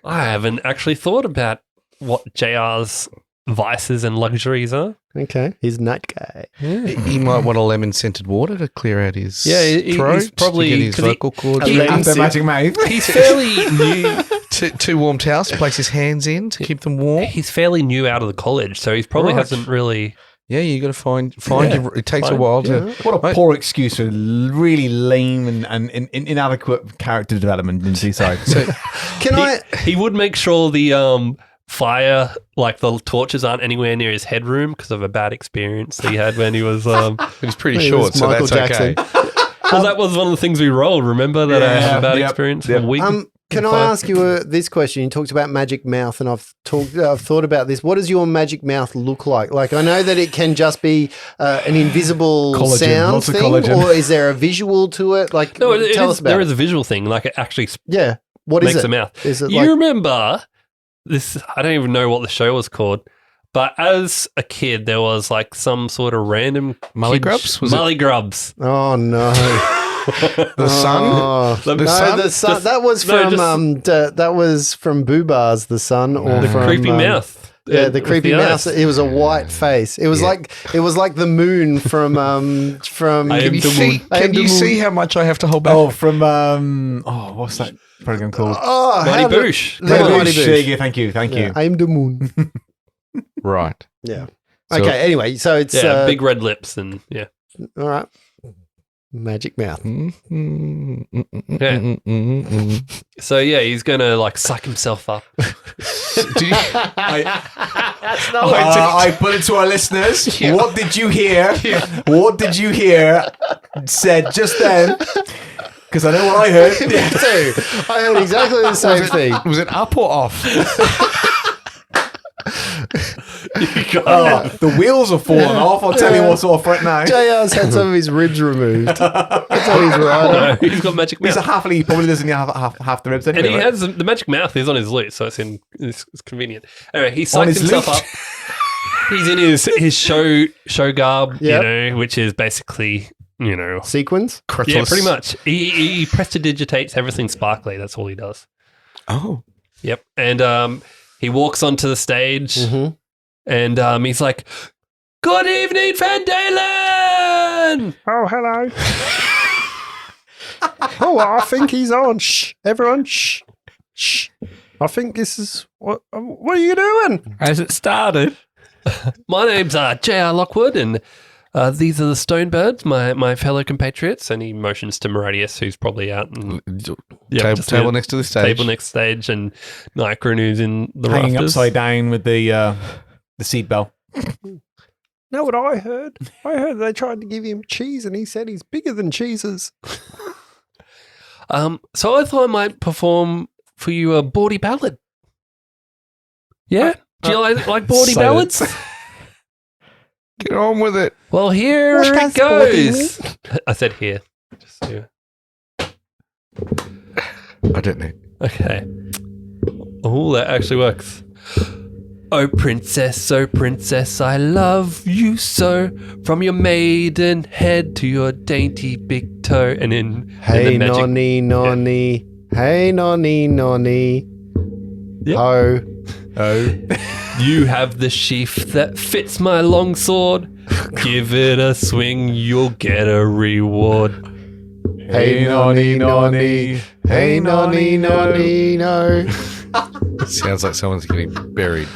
I haven't actually thought about what JR's vices and luxuries are. Okay, he's nut guy. He might want a lemon-scented water to clear out his He's throat, probably to get his 'cause vocal cords. After Magic Mouth. He's fairly new. Two warm towels to place his hands in to keep them warm. He's fairly new out of the college, so he probably hasn't really. Yeah, you got to find your. It takes a while to. What a poor excuse for really lame and inadequate character development in Seaside. So, He would make sure the fire, like the torches, aren't anywhere near his headroom because of a bad experience that he had when he was. but he's pretty He short, was so Michael that's Jackson. okay. Well, that was one of the things we rolled. Remember that I had a bad experience a week. Can I ask you this question? You talked about magic mouth, and I've thought about this. What does your magic mouth look like? Like, I know that it can just be an invisible Collagen, sound lots of thing, collagen. or is there a visual to it? Like, No, tell us about there it. is a visual thing, like it actually Yeah, what is makes it? a mouth. Is it You like remember this? I don't even know what the show was called, but as a kid, there was like some sort of random Mullygrubs? Was it? Mullygrubs. Oh no. The sun? Oh, The no, sun? the sun. Just- That was no, from that was from Boo Bars, the sun, or The from creepy mouth. Yeah, the with creepy the mouse. eyes. It was a white face. It was like the moon from I Can am you the see? moon. I am Can the you moon. see how much I have to hold back? Oh, from what's that program called? Oh, Mighty how did- Boosh. Yeah, Red Mighty Bush. Boosh. Yeah, thank you. Yeah, I am the moon. Right. Yeah. So- Okay. Anyway, so it's Yeah, big red lips and yeah. all right. Magic mouth. So yeah, he's gonna like suck himself up. I put it to our listeners. What did you hear? What did you hear said just then? Because I know what I heard. Me too. I heard exactly the same thing. Was it up or off? The wheels are falling off. I'll tell you what's off right now. JR's had some of his ribs removed. That's what he's riding. He's got magic He's mouth. a halfly. He probably doesn't have half the ribs And anyway. he right? has the magic mouth is on his loot, so it's convenient. Anyway, he On psyched his himself loot? up. He's in his show garb, Yep. which is basically, Sequins? yeah, pretty much. He prestidigitates everything sparkly. That's all he does. Oh. Yep. And he walks onto the stage, and he's like, "Good evening, Van Dalen." Oh, hello. Oh, I think he's on. Shh. Everyone, shh. Shh. I think this is... What are you doing? Has it started? My name's J.R. Lockwood, and these are the Stonebirds, my fellow compatriots. And he motions to Meridius, who's probably out and just Table in- next to the stage. table next stage, and Nightcroon, who's in the Hanging rafters. upside down with the seatbelt. Know what I heard? I heard they tried to give him cheese and he said he's bigger than cheeses. So I thought I might perform for you a bawdy ballad. Yeah? Do you like bawdy Silence. ballads? Get on with it. Well, here What it does bawdy goes. I said here. Just so you- I don't know. Okay. Oh, that actually works. Oh, princess, I love you so. From your maiden head to your dainty big toe. And in Hey, the magic, nonny, nonny. Hey, nonny, nonny. Yep. Oh. you have the sheath that fits my long sword. Give it a swing, you'll get a reward. Hey, nonny, nonny. Hey, nonny, nonny, no. Sounds like someone's getting buried.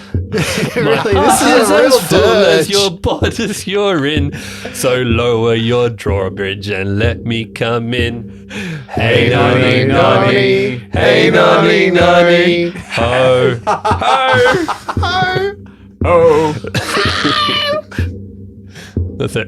Really, this is a real as full as dirge. your bodice you're in. So lower your drawbridge and let me come in. Hey, nonny, nonny. Hey, nonny, nonny. Ho, ho, Oh, That's it.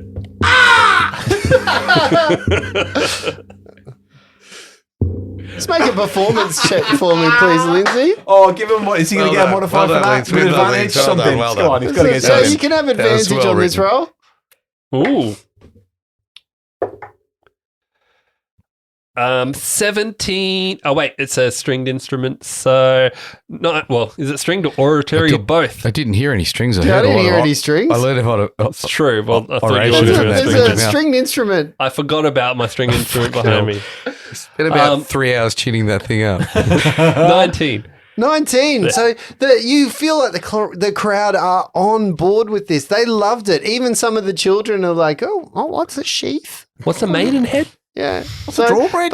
Let's make a performance check for me, please, Lindsay. oh, give him what? Is he going to Well get a done. modifier Well for done, that? Lindsay. With Well done, advantage? Lindsay. Well Something. done, well Come on, done. he's got to get So something. you can have was advantage well on this written. roll. Ooh. 17. Oh, wait, it's a stringed instrument. So, not, well, is it stringed or oratory or both? I didn't hear any strings. I Yeah, I heard didn't a lot hear of- any strings. I learned how to. It's true. Well, I thought you Oration. wanted to There's do There's a a stringed. stringed instrument. I forgot about my string instrument behind me. Spent about Um, 3 hours tuning that thing up. 19. 19. So you feel like the crowd are on board with this. They loved it. Even some of the children are like, oh, what's a sheath? What's a maidenhead? Yeah. What's a drawbridge?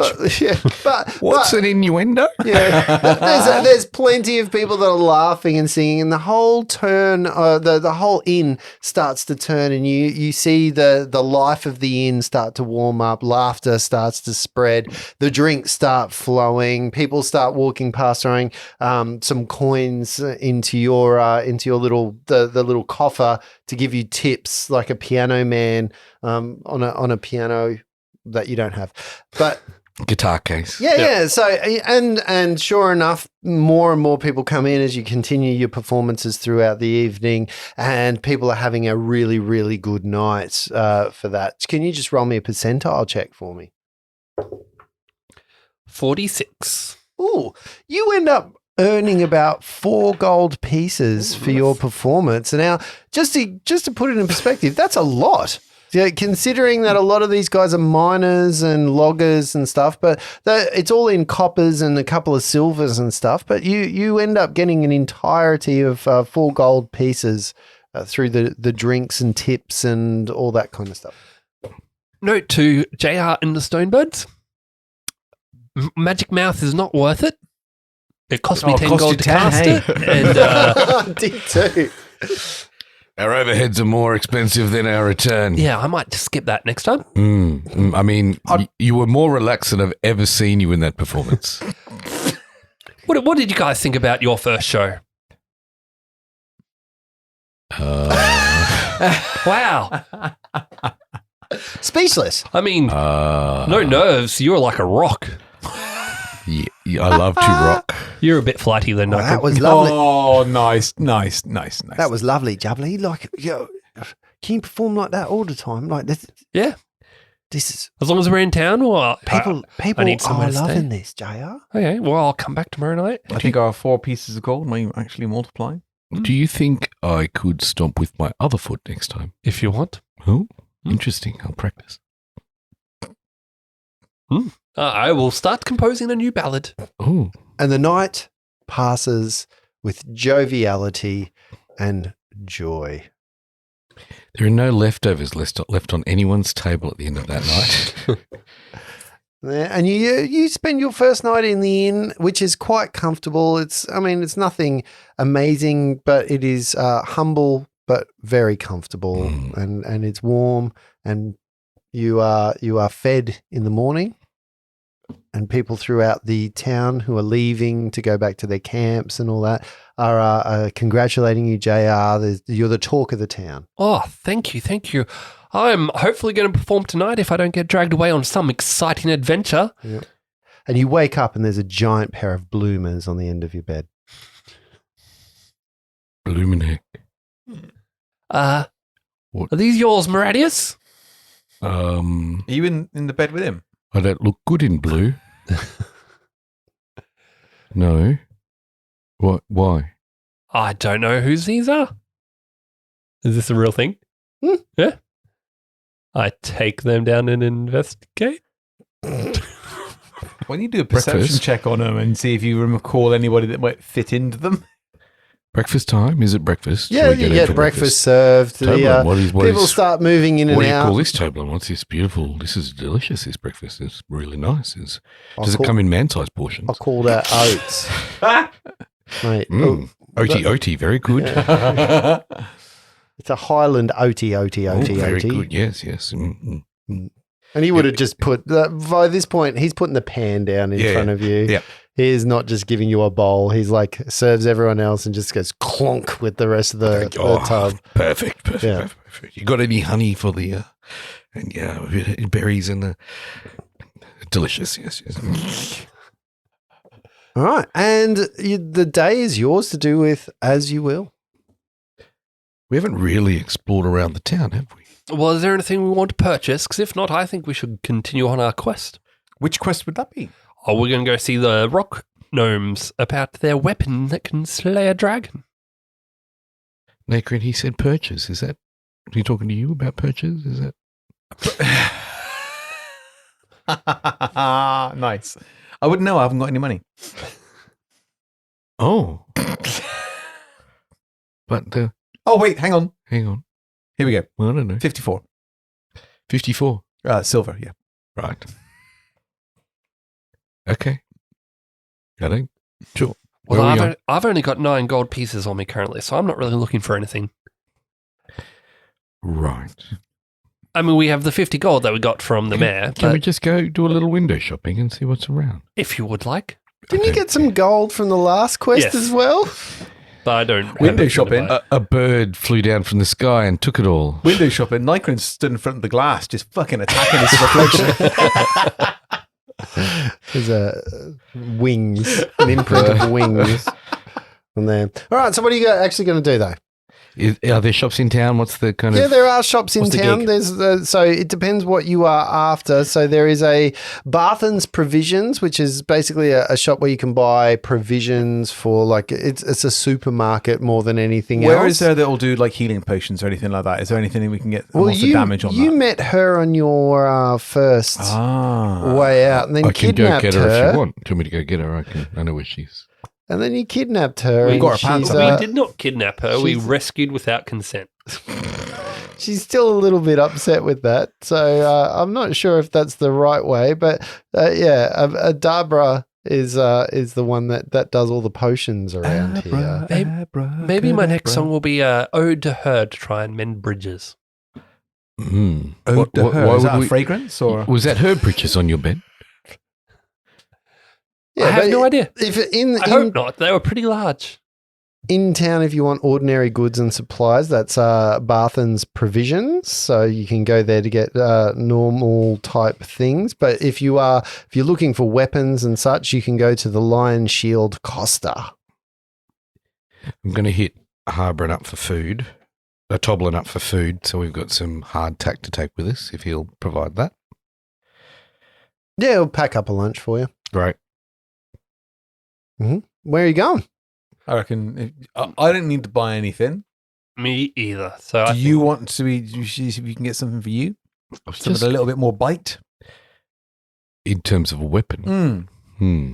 What's an innuendo? Yeah. There's plenty of people that are laughing and singing, and the whole turn, the whole inn starts to turn, and you see the life of the inn start to warm up. Laughter starts to spread. The drinks start flowing. People start walking past, throwing some coins into your little the little coffer to give you tips, like a piano man on a piano that you don't have, but guitar case. Yeah. So and sure enough, more and more people come in as you continue your performances throughout the evening, and people are having a really, really good night for that. Can you just roll me a percentile check for me? 46. Ooh, you end up earning about 4 gold pieces for your performance. And now, just to put it in perspective, that's a lot. Yeah, considering that a lot of these guys are miners and loggers and stuff, but it's all in coppers and a couple of silvers and stuff. But you end up getting an entirety of 4 gold pieces through the drinks and tips and all that kind of stuff. Note to JR and the Stonebirds. Magic Mouth is not worth it. It cost me 10 gold to cast it. And did too. Our overheads are more expensive than our return. Yeah, I might just skip that next time. I mean, you were more relaxed than I've ever seen you in that performance. What did you guys think about your first show? Wow. Speechless. I mean, no nerves. You're like a rock. Yeah, I love to rock. You're a bit flighty then. Oh, that was lovely. Oh, nice. That was lovely, Jubbly. Like, can you perform like that all the time? Like this? Yeah. This is as long as we're in town. Or people are loving this, JR. Okay, well, I'll come back tomorrow night. I think our 4 pieces of gold may actually multiply. Do you think I could stomp with my other foot next time? If you want. Oh, interesting. I'll practice. I will start composing a new ballad. Oh. And the night passes with joviality and joy. There are no leftovers left on anyone's table at the end of that night. And you spend your first night in the inn, which is quite comfortable. It's nothing amazing, but it is humble but very comfortable, and it's warm, and you are fed in the morning. And people throughout the town who are leaving to go back to their camps and all that are congratulating you, JR. You're the talk of the town. Oh, thank you. I'm hopefully going to perform tonight if I don't get dragged away on some exciting adventure. Yeah. And you wake up and there's a giant pair of bloomers on the end of your bed. Bloomin' heck. Are these yours, Maradius? Are you in the bed with him? I don't look good in blue. No. What? Why? I don't know whose these are. Is this a real thing? Yeah. I take them down and investigate. When you do a perception check on them and see if you recall anybody that might fit into them. Breakfast time? Is it breakfast? Yeah, you get breakfast served. People start moving in and out. What do you call this, Toblerone? What's this beautiful? This is delicious, this breakfast. It's really nice. Does it come in man-sized portions? I call that oats. Mate, OT, very good. Yeah. It's a Highland OT. Very good, yes. And he would have just by this point, he's putting the pan down in front of you. Yeah. He is not just giving you a bowl. He's like serves everyone else and just goes clonk with the rest of the tub. Perfect. Yeah. Perfect. You got any honey for the berries and the delicious? Yes. All right, and the day is yours to do with as you will. We haven't really explored around the town, have we? Well, is there anything we want to purchase? Because if not, I think we should continue on our quest. Which quest would that be? Oh, we're going to go see the rock gnomes about their weapon that can slay a dragon. Nacrin, he said purchase. Is that, are he talking to you about purchase? Is that? Nice. I wouldn't know. I haven't got any money. Oh. But Oh, wait, hang on. hang on. Here we go. Well, I don't know. 54. 54. Silver, yeah. Right. Okay. I don't. Sure. Well, Where are we I've only got 9 gold pieces on me currently, so I'm not really looking for anything. Right. I mean, we have the 50 gold that we got from the mayor. Can we But just go do a little window shopping and see what's around? if you would like, Didn't you get some gold from the last quest Yes. as well? but I don't. have Window anything to shopping. buy. A bird flew down from the sky and took it all. Window shopping. Nycrin stood in front of the glass, just fucking attacking his reflection. There's wings, an imprint of wings on there. All right, so what are you actually going to do, though? Are there shops in town? What's the kind Yeah, of... there are shops in What's the town. gig? There's so it depends what you are after. So there is a Barthen's Provisions, which is basically a shop where you can buy provisions for like it's a supermarket more than anything else. Where is there that will do like healing potions or anything like that? Is there anything we can get lots of damage on you that? met her on your first way out, and then I can go kidnapped get her, her. if you want. Do you want me to go get her? I know where she is. And then you kidnapped her. We and got her pants she's, on. We did not kidnap her. We she's- rescued without consent. She's still a little bit upset with that. So I'm not sure if that's the right way. But Adabra is the one that does all the potions around here. Maybe my next song will be Ode to Her to try and mend bridges. Mm. Ode to her. why Is would that a we- fragrance or? Was that herb bridges on your bed? I have but no idea. If I hope not. They were pretty large. in town, if you want ordinary goods and supplies, that's Barthen's Provisions. So you can go there to get normal type things. But if you're looking for weapons and such, you can go to the Lion Shield Costa. I'm going to hit Harbron up for food. Toblin up for food. So we've got some hardtack to take with us if he'll provide that. Yeah, we'll pack up a lunch for you. Great. Where are you going? I reckon I don't need to buy anything. Me either. So Do you want to be? You see if you can get something for you. Something Just a little bit more bite. in terms of a weapon.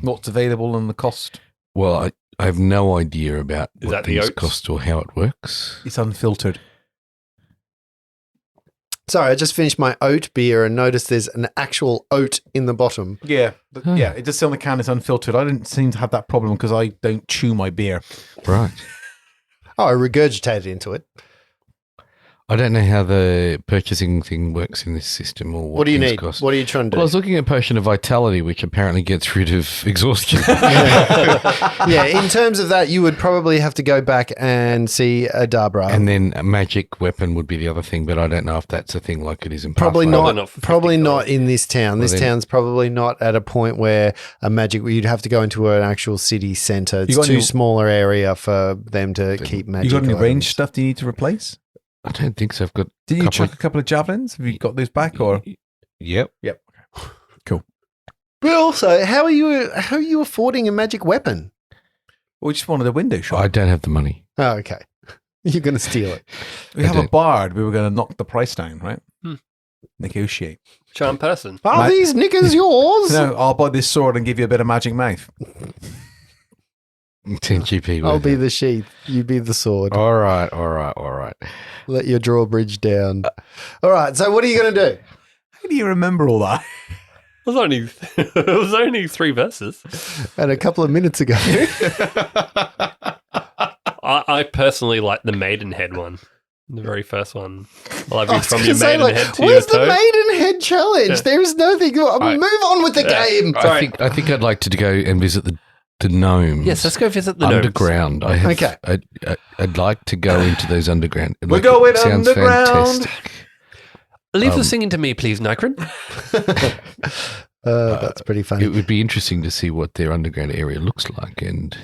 What's available and the cost? Well, I have no idea about Is what that the things oats? cost or how it works. It's unfiltered. Sorry, I just finished my oat beer and noticed there's an actual oat in the bottom. Yeah, yeah. It just say on the can it's unfiltered. I didn't seem to have that problem because I don't chew my beer. Right. Oh, I regurgitated into it. I don't know how the purchasing thing works in this system or What do you things need? cost. What are you trying to Well, I do? was looking at Potion of Vitality, which apparently gets rid of exhaustion. Yeah, in terms of that, you would probably have to go back and see Adabra. And then a magic weapon would be the other thing, but I don't know if that's a thing like it is in Probably Pathfinder. not. for Probably 50 not gold. in this town. This Well, then- town's probably not at a point where a magic. You'd have to go into an actual city centre. It's got too any- smaller area for them to keep magic. You got any items. range stuff do you need to replace? I don't think so. I've got Did you couple chuck a couple of javelins? Have you got those back or? Yep. But also, how are you affording a magic weapon? We just wanted a window shop. I don't have the money. Oh, okay. You're going to steal it. We I have a don't. bard. We were going to knock the price down, right? Hmm. Negotiate. Charm person. Are Mate- these knickers yours? No, I'll buy this sword and give you a bit of magic mouth. 10 GP. I'll worth be it. the sheath. You be the sword. All right. Let your drawbridge down. All right. So, what are you going to do? How do you remember all that? It was only 3 verses. And a couple of minutes ago. I personally like the Maidenhead one. The very first one. I love I you was from gonna your say, Maidenhead to your where's the toe. Maidenhead challenge? Yeah. There is nothing. Move on with the Yeah. game. Sorry. I think I'd like to go and visit the gnomes. Yes, let's go visit the gnomes. underground. Okay. I'd like to go into those underground. We're going underground. Fantastic. Leave the singing to me, please, Nycrin. That's pretty funny. It would be interesting to see what their underground area looks like, and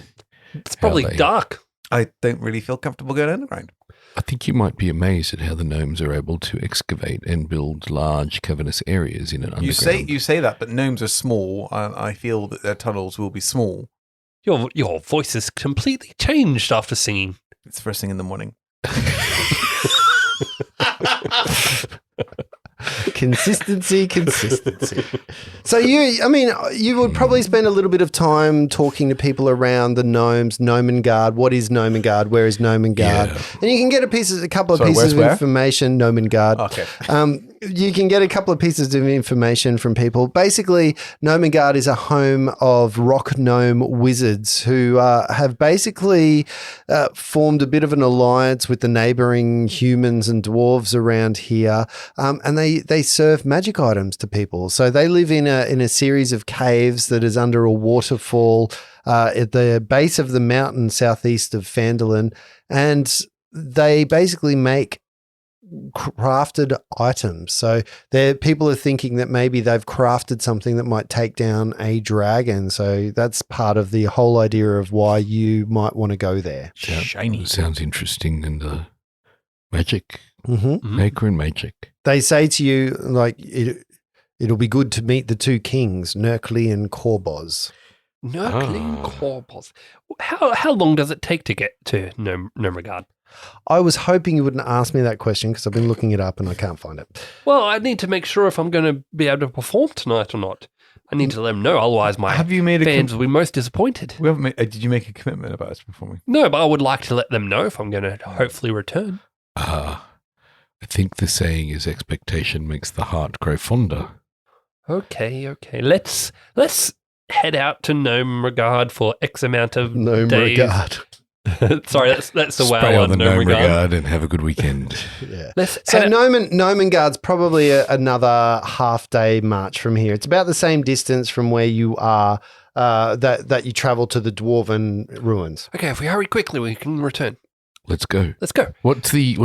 It's probably they- dark. I don't really feel comfortable going underground. I think you might be amazed at how the gnomes are able to excavate and build large cavernous areas in an underground. You say that, but gnomes are small. I feel that their tunnels will be small. Your voice is completely changed after singing. It's first thing in the morning. Consistency. So you would probably spend a little bit of time talking to people around the gnomes, Gnomenguard. What is Gnomenguard? Where is Gnomenguard? Yeah. And you can get a couple of pieces of information, Gnomenguard. Okay. You can get a couple of pieces of information from people. Basically, Gnomenguard is a home of rock gnome wizards who have basically formed a bit of an alliance with the neighboring humans and dwarves around here, and they serve magic items to people. So they live in a series of caves that is under a waterfall at the base of the mountain southeast of Phandalin, and they basically make crafted items. So people are thinking that maybe they've crafted something that might take down a dragon. So that's part of the whole idea of why you might want to go there. Shiny. Sounds interesting. And magic. Mm-hmm. Maker and magic. They say to you, like, it'll be good to meet the two kings, Nurkly and Korboz. Nurkly and Korboz. How long does it take to get to Gnomenguard? I was hoping you wouldn't ask me that question because I've been looking it up and I can't find it. Well, I need to make sure if I'm going to be able to perform tonight or not. I need to let them know, otherwise my fans will be most disappointed. We haven't did you make a commitment about us performing? No, but I would like to let them know if I'm going to hopefully return. I think the saying is expectation makes the heart grow fonder. Okay. Let's head out to Gnomenguard for X amount of days. Gnomenguard. Sorry, that's the Spray wow on the Gnomenguard and have a good weekend. Yeah. So Gnomenguard's probably another half-day march from here. It's about the same distance from where you are that you travel to the Dwarven ruins. Okay, if we hurry quickly, we can return. Let's go. What's the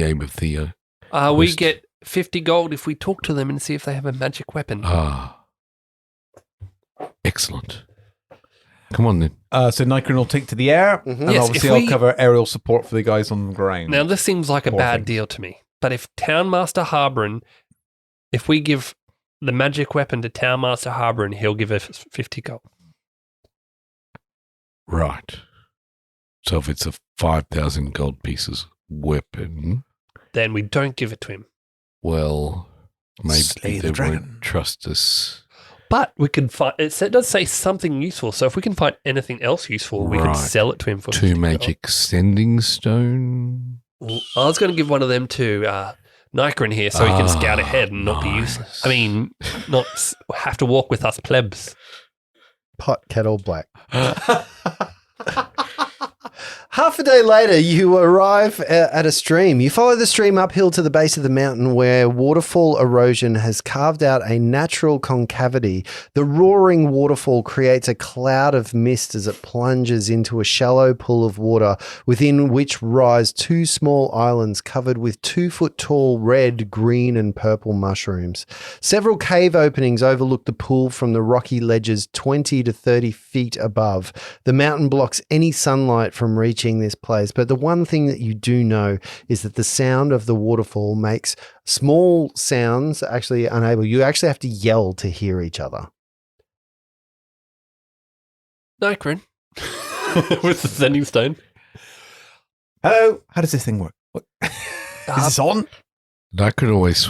aim of the we get 50 gold if we talk to them and see if they have a magic weapon. Excellent. Come on then. So Nikron will take to the air, and Yes, obviously I'll cover aerial support for the guys on the ground. Now, this seems like a Poor bad things. deal to me, but if Townmaster Harborin, if we give the magic weapon to Townmaster Harborin, he'll give us 50 gold. Right. So if it's a 5,000 gold pieces weapon, Then we don't give it to him. well, maybe Slay they the dragon. won't trust us. But we can find, it does say something useful, so if we can find anything else useful, we can Right. sell it to him for 2 50 gold. magic sending stone. Well, I was going to give one of them to Nikron here so he can scout ahead and not be useless. I mean, not have to walk with us plebs. Pot, kettle, black. Half a day later, you arrive at a stream. You follow the stream uphill to the base of the mountain where waterfall erosion has carved out a natural concavity. The roaring waterfall creates a cloud of mist as it plunges into a shallow pool of water within which rise 2 small islands covered with 2-foot-tall red, green, and purple mushrooms. Several cave openings overlook the pool from the rocky ledges 20 to 30 feet above. The mountain blocks any sunlight from reaching this place, but the one thing that you do know is that the sound of the waterfall makes small sounds actually unable. You actually have to yell to hear each other. Nikron, with the sending stone. Hello, how does this thing work? Is this on? I could always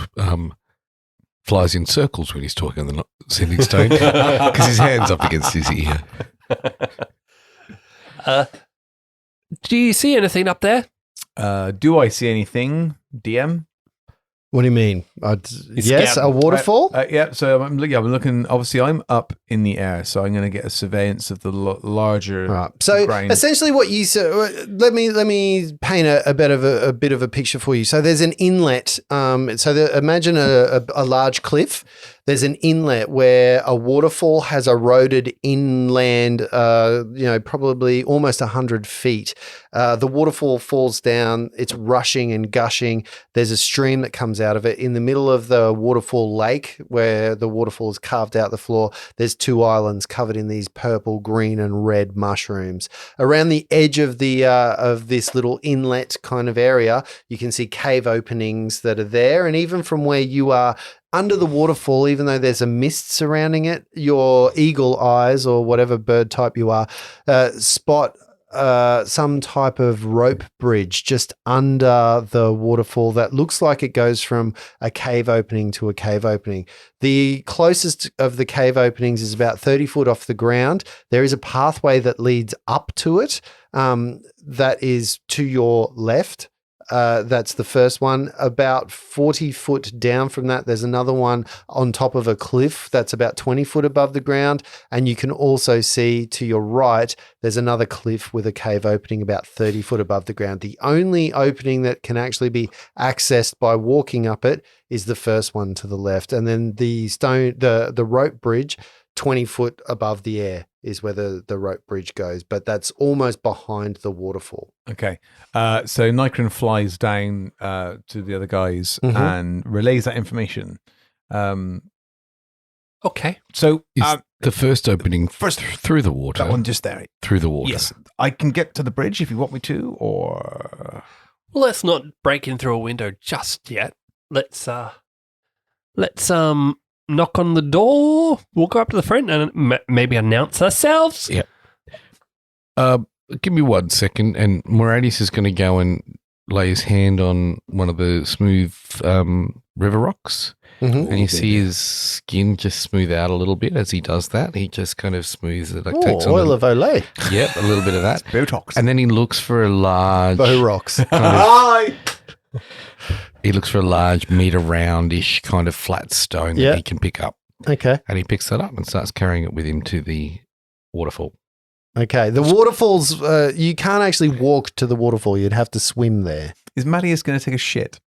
flies in circles when he's talking on the sending stone because his hand's up against his ear. Do you see anything up there? Do I see anything, DM? What do you mean? Yes, scouting. a waterfall? Yeah, so I'm looking. Obviously, I'm up in the air, so I'm going to get a surveillance of the larger. Right. So grind. essentially, what you let me paint a bit of a picture for you. So there's an inlet. Imagine a large cliff. There's an inlet where a waterfall has eroded inland. Probably almost 100 feet. The waterfall falls down. It's rushing and gushing. There's a stream that comes out of it. In the middle of the waterfall lake, where the waterfall has carved out the floor, there's 2 islands covered in these purple, green, and red mushrooms. Around the edge of this little inlet kind of area, you can see cave openings that are there, and even from where you are under the waterfall, even though there's a mist surrounding it, your eagle eyes or whatever bird type you are spot some type of rope bridge just under the waterfall that looks like it goes from a cave opening to a cave opening. The closest of the cave openings is about 30 foot off the ground. There is a pathway that leads up to it that is to your left. That's the first one. About 40 foot down from that, there's another one on top of a cliff that's about 20 foot above the ground. And you can also see to your right, there's another cliff with a cave opening about 30 foot above the ground. The only opening that can actually be accessed by walking up it is the first one to the left. And then the rope bridge, 20 foot above the air is where the rope bridge goes, but that's almost behind the waterfall. Okay. So Nikron flies down to the other guys and relays that information. Okay. So is the first opening through the water? That one just there. Through the water. Yes. I can get to the bridge if you want me to, or... Well, let's not break in through a window just yet. Let's knock on the door. We'll go up to the front and maybe announce ourselves. Yeah. Give me 1 second, and Moradius is going to go and lay his hand on one of the smooth river rocks, and you see his skin just smooth out a little bit as he does that. He just kind of smooths it. Like takes oil of Olay. Yep, a little bit of that. Botox. And then he looks for a large... Bow rocks. He looks for a large meter roundish kind of flat stone that he can pick up. Okay. And he picks that up and starts carrying it with him to the waterfall. Okay. The waterfalls, you can't actually walk to the waterfall. You'd have to swim there. Is Marius going to take a shit?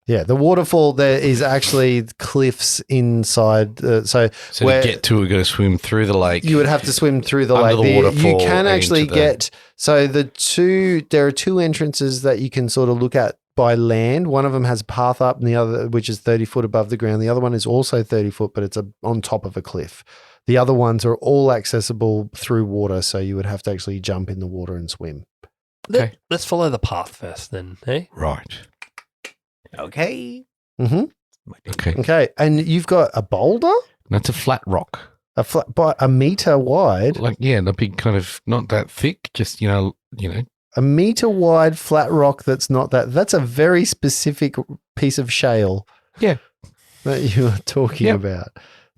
Yeah, the waterfall there is actually cliffs inside. So to get to it, we've got to swim through the lake. You would have to swim through the under lake. the waterfall. You can actually get there are two entrances that you can sort of look at by land. One of them has a path up, and the other, which is 30 foot above the ground. The other one is also 30 foot, but it's on top of a cliff. The other ones are all accessible through water, so you would have to actually jump in the water and swim. Okay, let's follow the path first, then. Hey, right. Okay. Okay, and you've got a boulder? That's a flat rock. By a meter wide? The big kind of, not that thick, just, a meter wide flat rock that's not that's a very specific piece of shale. Yeah. That you were talking about.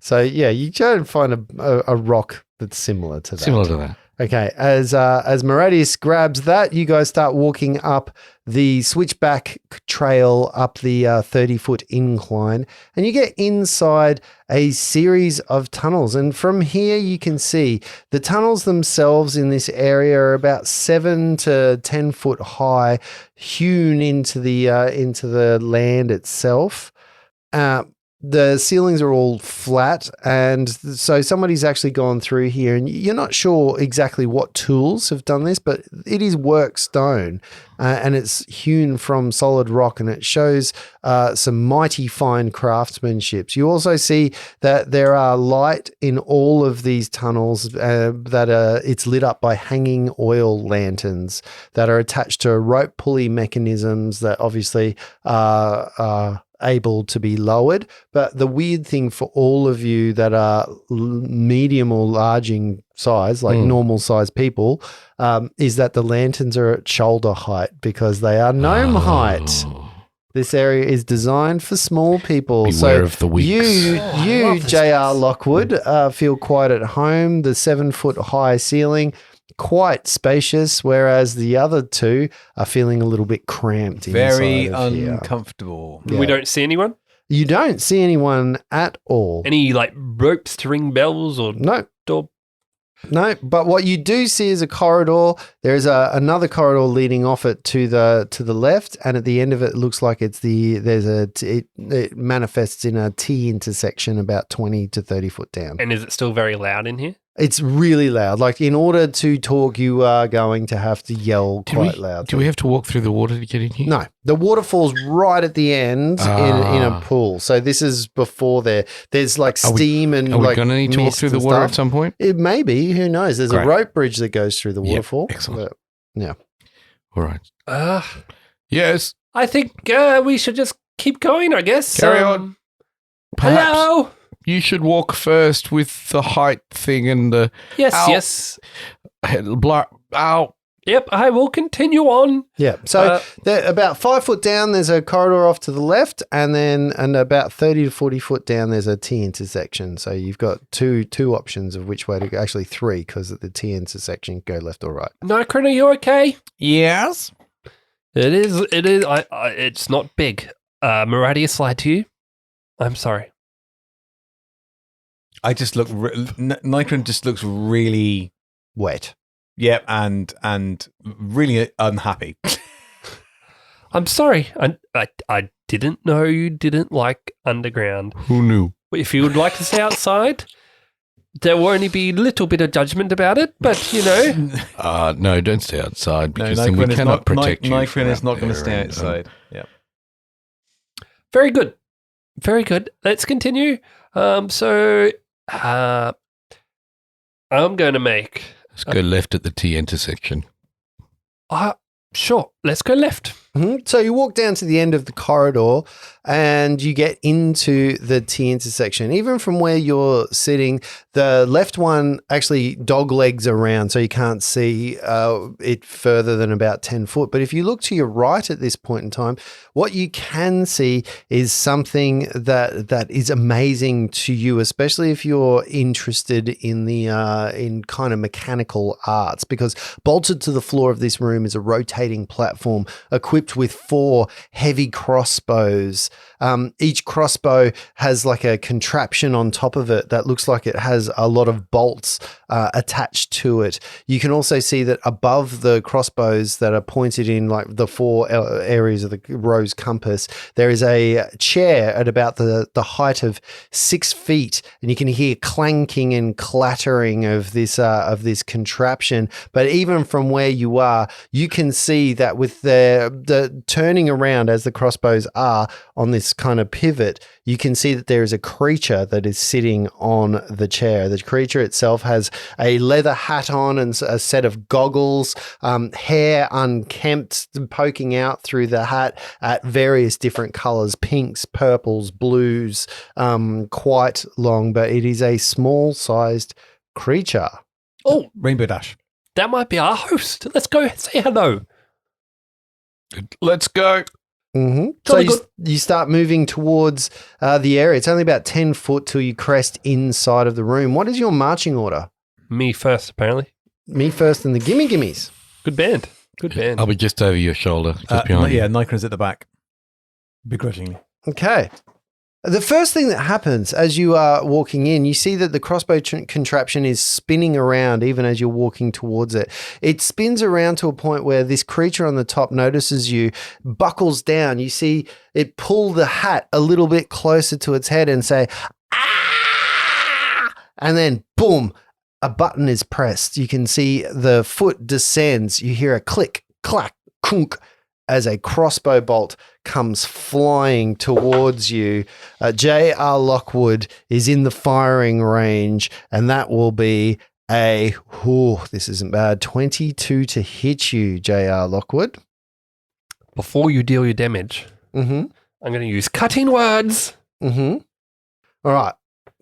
So, yeah, you try and find a rock that's similar to that. Similar to that. Okay, as Moradius grabs that, you guys start walking up the switchback trail up the 30-foot incline, and you get inside a series of tunnels. And from here, you can see the tunnels themselves in this area are about 7 to 10 foot high, hewn into the land itself. The ceilings are all flat, and so somebody's actually gone through here, and you're not sure exactly what tools have done this, but it is work stone, and it's hewn from solid rock, and it shows some mighty fine craftsmanship. You also see that there are light in all of these tunnels it's lit up by hanging oil lanterns that are attached to rope pulley mechanisms that obviously are able to be lowered. But the weird thing for all of you that are medium or large in size, like normal size people, is that the lanterns are at shoulder height because they are gnome height. This area is designed for small people. Beware of the weaks. You J.R. Lockwood, feel quite at home. The 7 foot high ceiling, quite spacious, whereas the other two are feeling a little bit cramped. Very inside uncomfortable. Yeah. We don't see anyone? You don't see anyone at all. Any ropes to ring bells or no door? No, but what you do see is a corridor. There's another corridor leading off it to the left, and at the end of it, looks like it manifests in a T intersection about 20 to 30 foot down. And is it still very loud in here? It's really loud. Like, in order to talk, you are going to have to yell quite loud. Do we have to walk through the water to get in here? No. The waterfall's right at the end in a pool. So this is before there. There's steam and Are we going to need to walk through the water at some point? It may be. Who knows? There's a rope bridge that goes through the waterfall. Excellent. Yeah. All right. Yes. I think we should just keep going, I guess. Carry on. Hello? you should walk first with the height thing and the... Yes. Ow. Yep, I will continue on. Yeah. So about 5 foot down, there's a corridor off to the left, and about 30 to 40 foot down, there's a T intersection. So you've got two options of which way to go. Actually, three, because at the T intersection, go left or right. Nykron, are you okay? Yes. It is. It's not big. Maradius lied to you. I'm sorry. I just look... Nykron just looks really... Wet. Yep, and really unhappy. I'm sorry. I didn't know you didn't like underground. Who knew? If you would like to stay outside, there will only be a little bit of judgment about it, but, you know. No, don't stay outside because no, then we cannot protect you. Nykron is not going to stay and, outside. Yep. Very good. Very good. Let's continue. I'm going to make... Let's go left at the T intersection. Sure. Let's go left. Mm-hmm. So you walk down to the end of the corridor and you get into the T intersection. Even from where you're sitting, the left one actually dog legs around, so you can't see it further than about 10 foot. But if you look to your right at this point in time, what you can see is something that is amazing to you, especially if you're interested in the in kind of mechanical arts, because bolted to the floor of this room is a rotating platform equipped with 4 heavy crossbows. Each crossbow has like a contraption on top of it that looks like it has a lot of bolts attached to it. You can also see that above the crossbows that are pointed in like the 4 areas of the rose compass, there is a chair at about the height of 6 feet, and you can hear clanking and clattering of this contraption. But even from where you are, you can see that with the turning around as the crossbows are on this kind of pivot, you can see that there is a creature that is sitting on the chair. The creature itself has a leather hat on and a set of goggles, hair unkempt poking out through the hat at various different colors, pinks, purples, blues, quite long, but it is a small-sized creature. Oh, Rainbow Dash. That might be our host. Let's go say hello. Let's go. Mm-hmm. So you start moving towards the area. It's only about 10 foot till you crest inside of the room. What is your marching order? Me first, apparently. Me first and the gimme gimmies. Good band. Good band. I'll be just over your shoulder, just behind you. Yeah, Nykron's at the back. Begrudgingly. Okay. The first thing that happens as you are walking in, you see that the crossbow contraption is spinning around even as you're walking towards it. It spins around to a point where this creature on the top notices you, buckles down. You see it pull the hat a little bit closer to its head and say, "Ah!" And then, boom, a button is pressed. You can see the foot descends. You hear a click, clack, kunk, as a crossbow bolt comes flying towards you. J.R. Lockwood is in the firing range, and that will be this isn't bad, 22 to hit you, J.R. Lockwood. Before you deal your damage, I'm going to use cutting words. All right.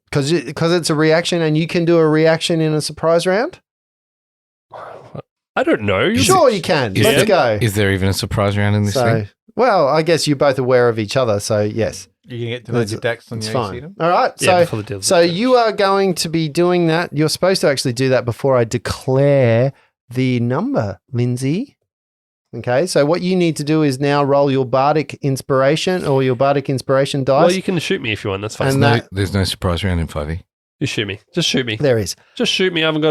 Because it's a reaction, and you can do a reaction in a surprise round? I don't know. Sure you can. Let's go. Is there even a surprise round in this thing? Well, I guess you're both aware of each other, so yes. You can get to your decks on it's the fine. AC. All right. Yeah, so you are going to be doing that. You're supposed to actually do that before I declare the number, Lindsay. Okay, so what you need to do is now roll your Bardic Inspiration or your Bardic Inspiration dice. Well, you can shoot me if you want. That's fine. And there's no surprise round in 5e. You shoot me. Just shoot me. There is. Just shoot me. I haven't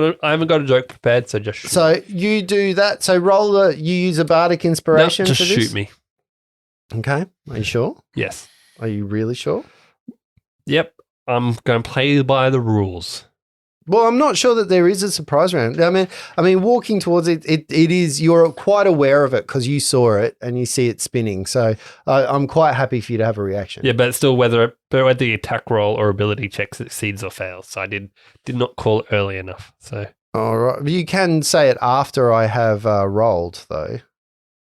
got a joke prepared, so just shoot me. So you do that. So you use a Bardic Inspiration just for this? shoot me. Okay. Are you sure? Yes. Are you really sure? Yep. I'm going to play by the rules. Well, I'm not sure that there is a surprise round. I mean, walking towards it is, you're quite aware of it because you saw it and you see it spinning. So I'm quite happy for you to have a reaction. Yeah, but it's still whether the attack roll or ability check succeeds or fails. So I did not call it early enough. So all right, you can say it after I have rolled though.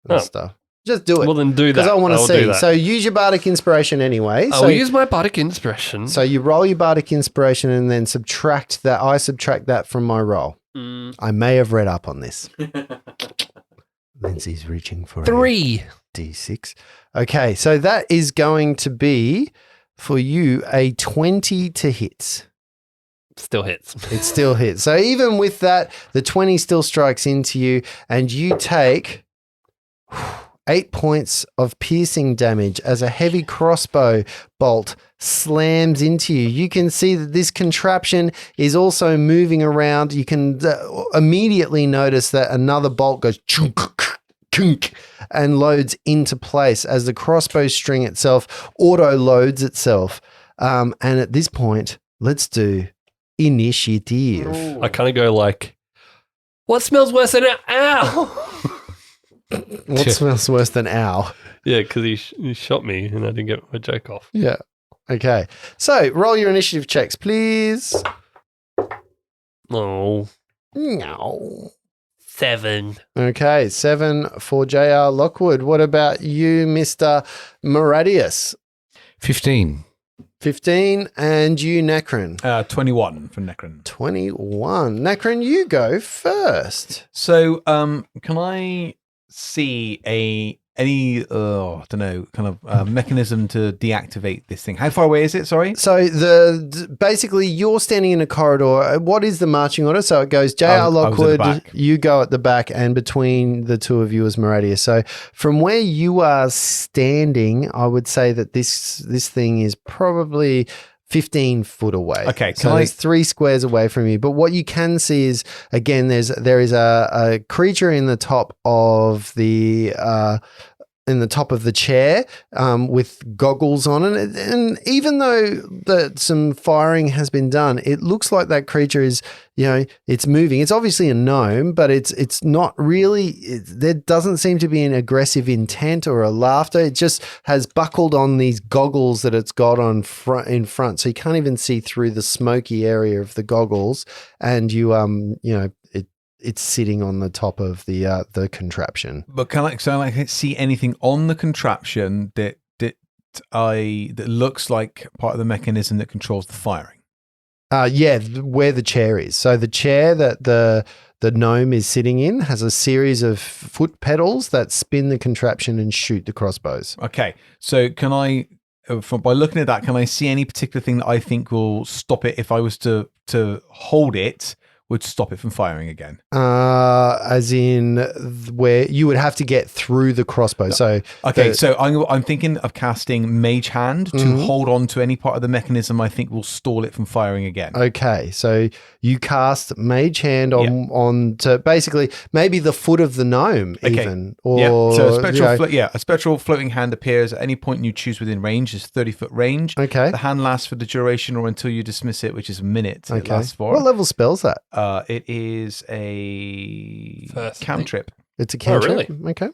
And stuff. Just do it. Well, then do that. Because I want to I'll see. do that. So use your bardic inspiration anyway. I'll use my bardic inspiration. So you roll your bardic inspiration and then subtract that. I subtract that from my roll. I may have read up on this. Lindsay's reaching for 3. a D6. Okay, so that is going to be for you a 20 to hit. Still hits. It still hits. So even with that, the 20 still strikes into you and you take 8 points of piercing damage as a heavy crossbow bolt slams into you. You can see that this contraption is also moving around. You can immediately notice that another bolt goes chunk, chunk, and loads into place as the crossbow string itself auto-loads itself. And at this point, let's do initiative. I kind of go like, what smells worse than an owl? What smells worse than owl? Yeah, because he shot me and I didn't get my joke off. Yeah. Okay. So roll your initiative checks, please. Oh. No. 7. Okay. 7 for JR Lockwood. What about you, Mr. Moradius? 15. 15. And you, Necron? 21 from Necron. 21. Necron, you go first. So, can I see any I don't know, kind of mechanism to deactivate this thing? How far away is it? Sorry. So basically you're standing in a corridor. What is the marching order? So it goes JR Lockwood, you go at the back, and between the two of you is Moradius. So from where you are standing, I would say that this thing is probably 15 foot away. Okay. So it's 3 squares away from you. But what you can see is, again, there is a creature in the top of the chair with goggles on it. And even though some firing has been done, it looks like that creature is, it's moving. It's obviously a gnome, but it's not really, there doesn't seem to be an aggressive intent or a laughter. It just has buckled on these goggles that it's got on in front. So you can't even see through the smoky area of the goggles. And it's sitting on the top of the contraption. But can I see anything on the contraption that looks like part of the mechanism that controls the firing? Where the chair is. So the chair that the gnome is sitting in has a series of foot pedals that spin the contraption and shoot the crossbows. Okay. So can I, by looking at that, can I see any particular thing that I think will stop it if I was to hold it? Would stop it from firing again? As in where you would have to get through the crossbow. So so I'm thinking of casting Mage Hand to hold on to any part of the mechanism I think will stall it from firing again. Okay, so you cast Mage Hand on to basically maybe the foot of the gnome even. Or so a spectral floating hand appears at any point you choose within range. Is 30-foot range. Okay. The hand lasts for the duration or until you dismiss it, which is a minute. Okay. It lasts for. What level spell's that? It is a cantrip. It's a cantrip. Oh, really? Okay.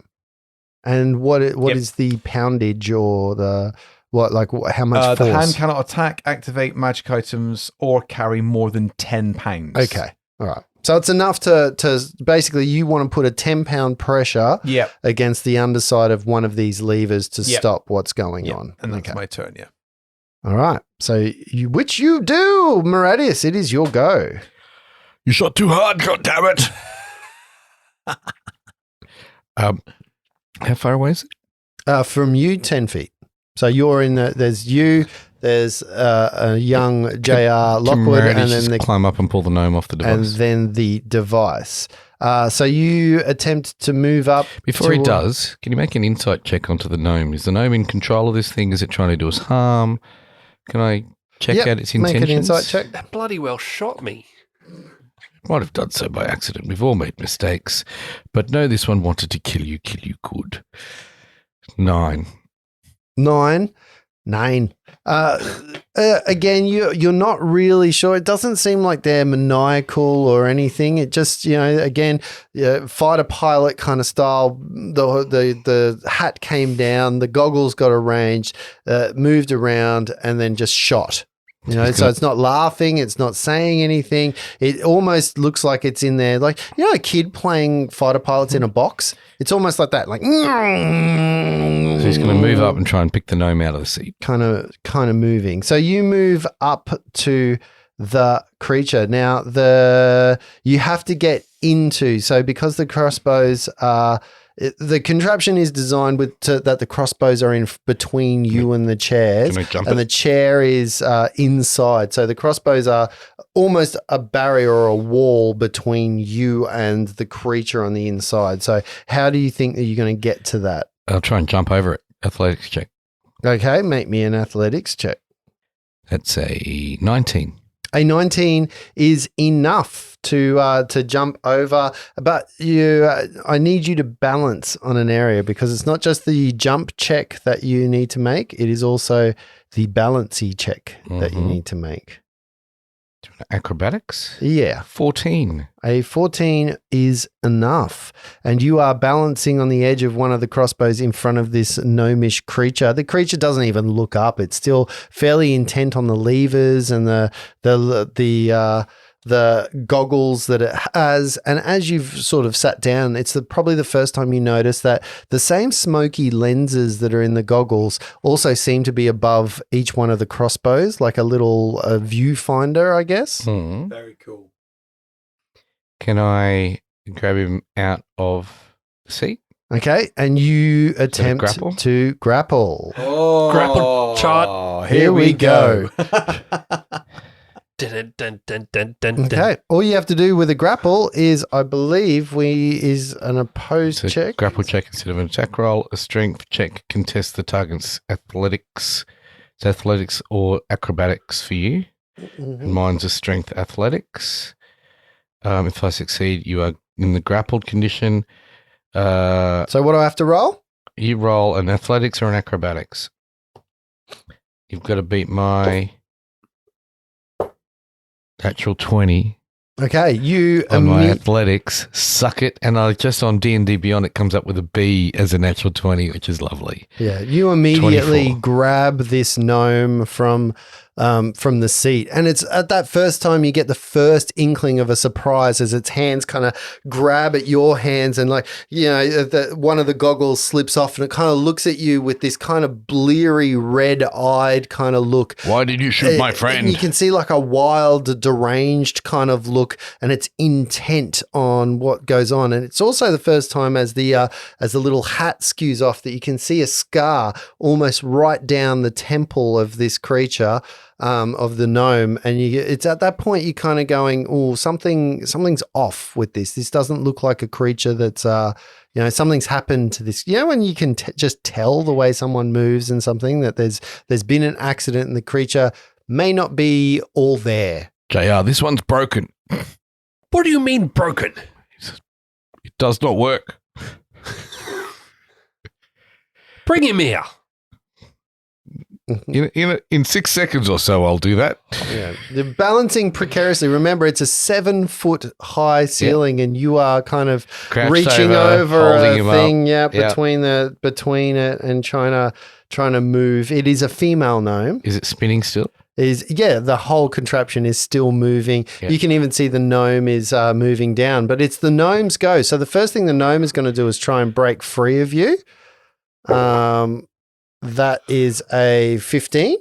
And what is the poundage or the how much force? The hand cannot attack, activate magic items, or carry more than 10 pounds. Okay. All right. So it's enough to basically you want to put a 10-pound pressure against the underside of one of these levers to stop what's going on. And that's my turn, yeah. All right. So which you do, Moradius. It is your go. You shot too hard, goddammit. How far away is it? From you, 10 feet. So you're in there's you, there's a young JR Lockwood, and then climb up and pull the gnome off the device. And then the device. So you attempt to move up. Before he does, can you make an insight check onto the gnome? Is the gnome in control of this thing? Is it trying to do us harm? Can I check out its intentions? Make an insight check. That bloody well shot me. Might have done so by accident. We've all made mistakes. But no, this one wanted to kill you good. 9. 9. Again, you're not really sure. It doesn't seem like they're maniacal or anything. It just, fighter pilot kind of style. The hat came down, the goggles got arranged, moved around, and then just shot. You know, so it's not laughing, it's not saying anything. It almost looks like it's in there, like, you know, a kid playing fighter pilots in a box. It's almost like that, like. So he's going to move up and try and pick the gnome out of the seat. Kind of moving. So you move up to the creature. Now you have to get into. So because the crossbows are. The contraption is designed that the crossbows are in between you and the chairs, and the chair is inside. So the crossbows are almost a barrier or a wall between you and the creature on the inside. So how do you think that you're going to get to that? I'll try and jump over it. Athletics check. Okay, make me an athletics check. That's a 19. A 19 is enough to jump over, but I need you to balance on an area because it's not just the jump check that you need to make; it is also the balancy check that you need to make. Acrobatics? Yeah. 14. A 14 is enough. And you are balancing on the edge of one of the crossbows in front of this gnomish creature. The creature doesn't even look up. It's still fairly intent on the levers and the goggles that it has. And as you've sort of sat down, it's probably the first time you notice that the same smoky lenses that are in the goggles also seem to be above each one of the crossbows, like a little viewfinder, I guess. Very cool. Can I grab him out of the seat? Okay, and you attempt to grapple. Oh, grapple chart. Here we go. Okay. All you have to do with a grapple is, I believe, is an opposed check. Grapple check instead of an attack roll. A strength check contests the target's athletics. It's athletics or acrobatics for you. And mine's a strength athletics. If I succeed, you are in the grappled condition. So what do I have to roll? You roll an athletics or an acrobatics. You've got to beat my natural 20. Okay, you on my athletics, suck it, and I just on D&D Beyond it comes up with a B as a natural 20, which is lovely. Yeah, you immediately 24. grab this gnome from the seat, and it's at that first time you get the first inkling of a surprise as its hands kind of grab at your hands, and like, you know, one of the goggles slips off, and it kind of looks at you with this kind of bleary, red-eyed kind of look. Why did you shoot my friend? And you can see like a wild, deranged kind of look, and it's intent on what goes on. And it's also the first time as the little hat skews off that you can see a scar almost right down the temple of this creature. Of the gnome, and it's at that point you're kind of going, oh, something's off with this. This doesn't look like a creature that's, something's happened to this. You know, when you can just tell the way someone moves and something that there's been an accident and the creature may not be all there. JR, this one's broken. What do you mean broken? It does not work. Bring him here. In 6 seconds or so, I'll do that. Yeah, the balancing precariously. Remember, it's a 7-foot high ceiling, and you are kind of crouched reaching over a thing, between it and trying to move. It is a female gnome. Is it spinning still? The whole contraption is still moving. Yeah. You can even see the gnome is moving down, but it's the gnome's go. So the first thing the gnome is going to do is try and break free of you. That is a 15.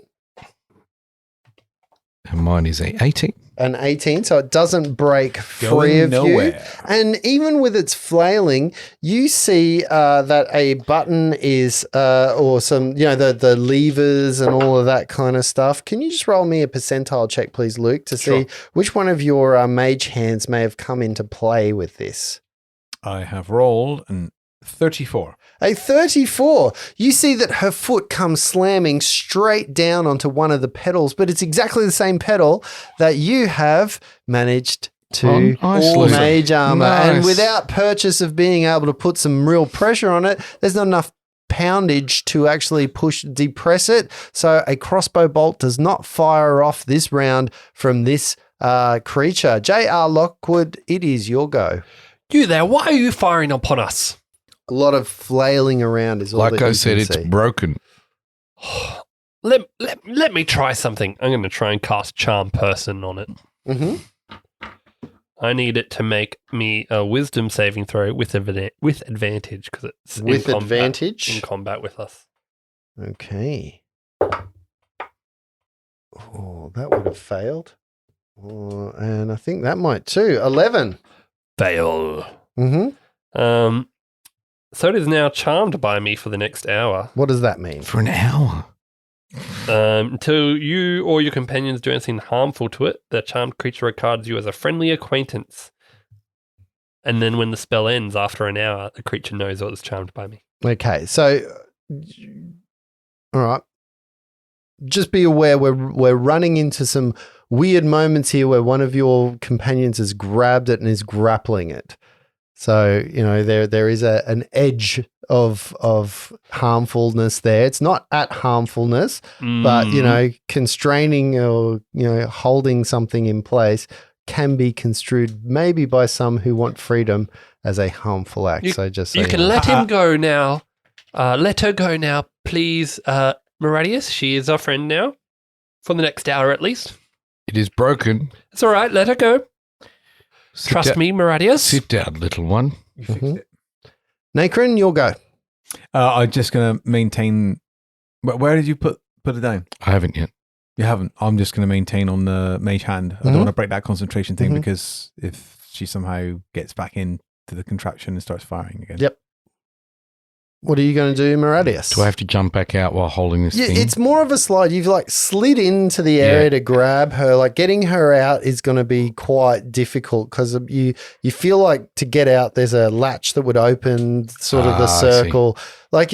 And mine is a 18. An 18, so it doesn't break free of you. And even with its flailing, you see that a button is, or some, the levers and all of that kind of stuff. Can you just roll me a percentile check, please, Luke, to see which one of your mage hands may have come into play with this? I have rolled an 34. A 34. You see that her foot comes slamming straight down onto one of the pedals, but it's exactly the same pedal that you have managed to mage armor. Nice. And without purchase of being able to put some real pressure on it, there's not enough poundage to actually depress it. So a crossbow bolt does not fire off this round from this creature. J.R. Lockwood, it is your go. You there, why are you firing upon us? A lot of flailing around is all like that I you said, can it's see. broken. let me try something. I'm going to try and cast Charm Person on it. Mm-hmm. I need it to make me a Wisdom saving throw with advantage because it's with advantage in combat with us. Okay. Oh, that would have failed. Oh, and I think that might too. 11. Fail. Mm-hmm. So it is now charmed by me for the next hour. What does that mean? For an hour. Until you or your companions do anything harmful to it, the charmed creature regards you as a friendly acquaintance. And then when the spell ends after an hour, the creature knows it was charmed by me. Okay, so all right. Just be aware we're running into some weird moments here where one of your companions has grabbed it and is grappling it. So, there is an edge of harmfulness there. It's not at harmfulness, but, constraining or, holding something in place can be construed maybe by some who want freedom as a harmful act. You can let him go now. Let her go now, please, Maradius. She is our friend now for the next hour at least. It is broken. It's all right. Let her go. Trust me, Maradius. Sit down, little one. You fixed it. Nacrin, you'll go. I'm just going to maintain. Where did you put it down? I haven't yet. You haven't. I'm just going to maintain on the mage hand. I don't want to break that concentration thing because if she somehow gets back into the contraption and starts firing again. Yep. What are you going to do, Maradius? Do I have to jump back out while holding this thing? It's more of a slide. You've slid into the area to grab her. Getting her out is going to be quite difficult because you feel like to get out, there's a latch that would open sort of the circle. When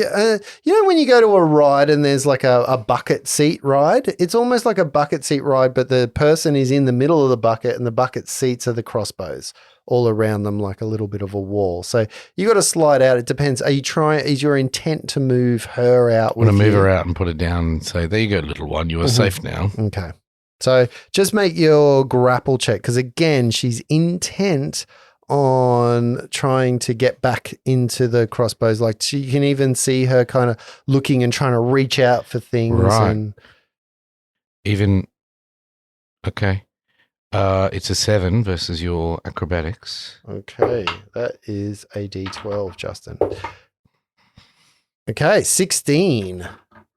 you go to a ride and there's a bucket seat ride, it's almost like a bucket seat ride, but the person is in the middle of the bucket and the bucket seats are the crossbows all around them like a little bit of a wall. So you got to slide out. It depends. Is your intent to move her out? I'm going to move her out and put her down and say, there you go, little one. You are safe now. Okay. So just make your grapple check because, again, she's intent on trying to get back into the crossbows. You can even see her kind of looking and trying to reach out for things. Right. Okay. It's a 7 versus your acrobatics. Okay, that is a D12, Justin. Okay, 16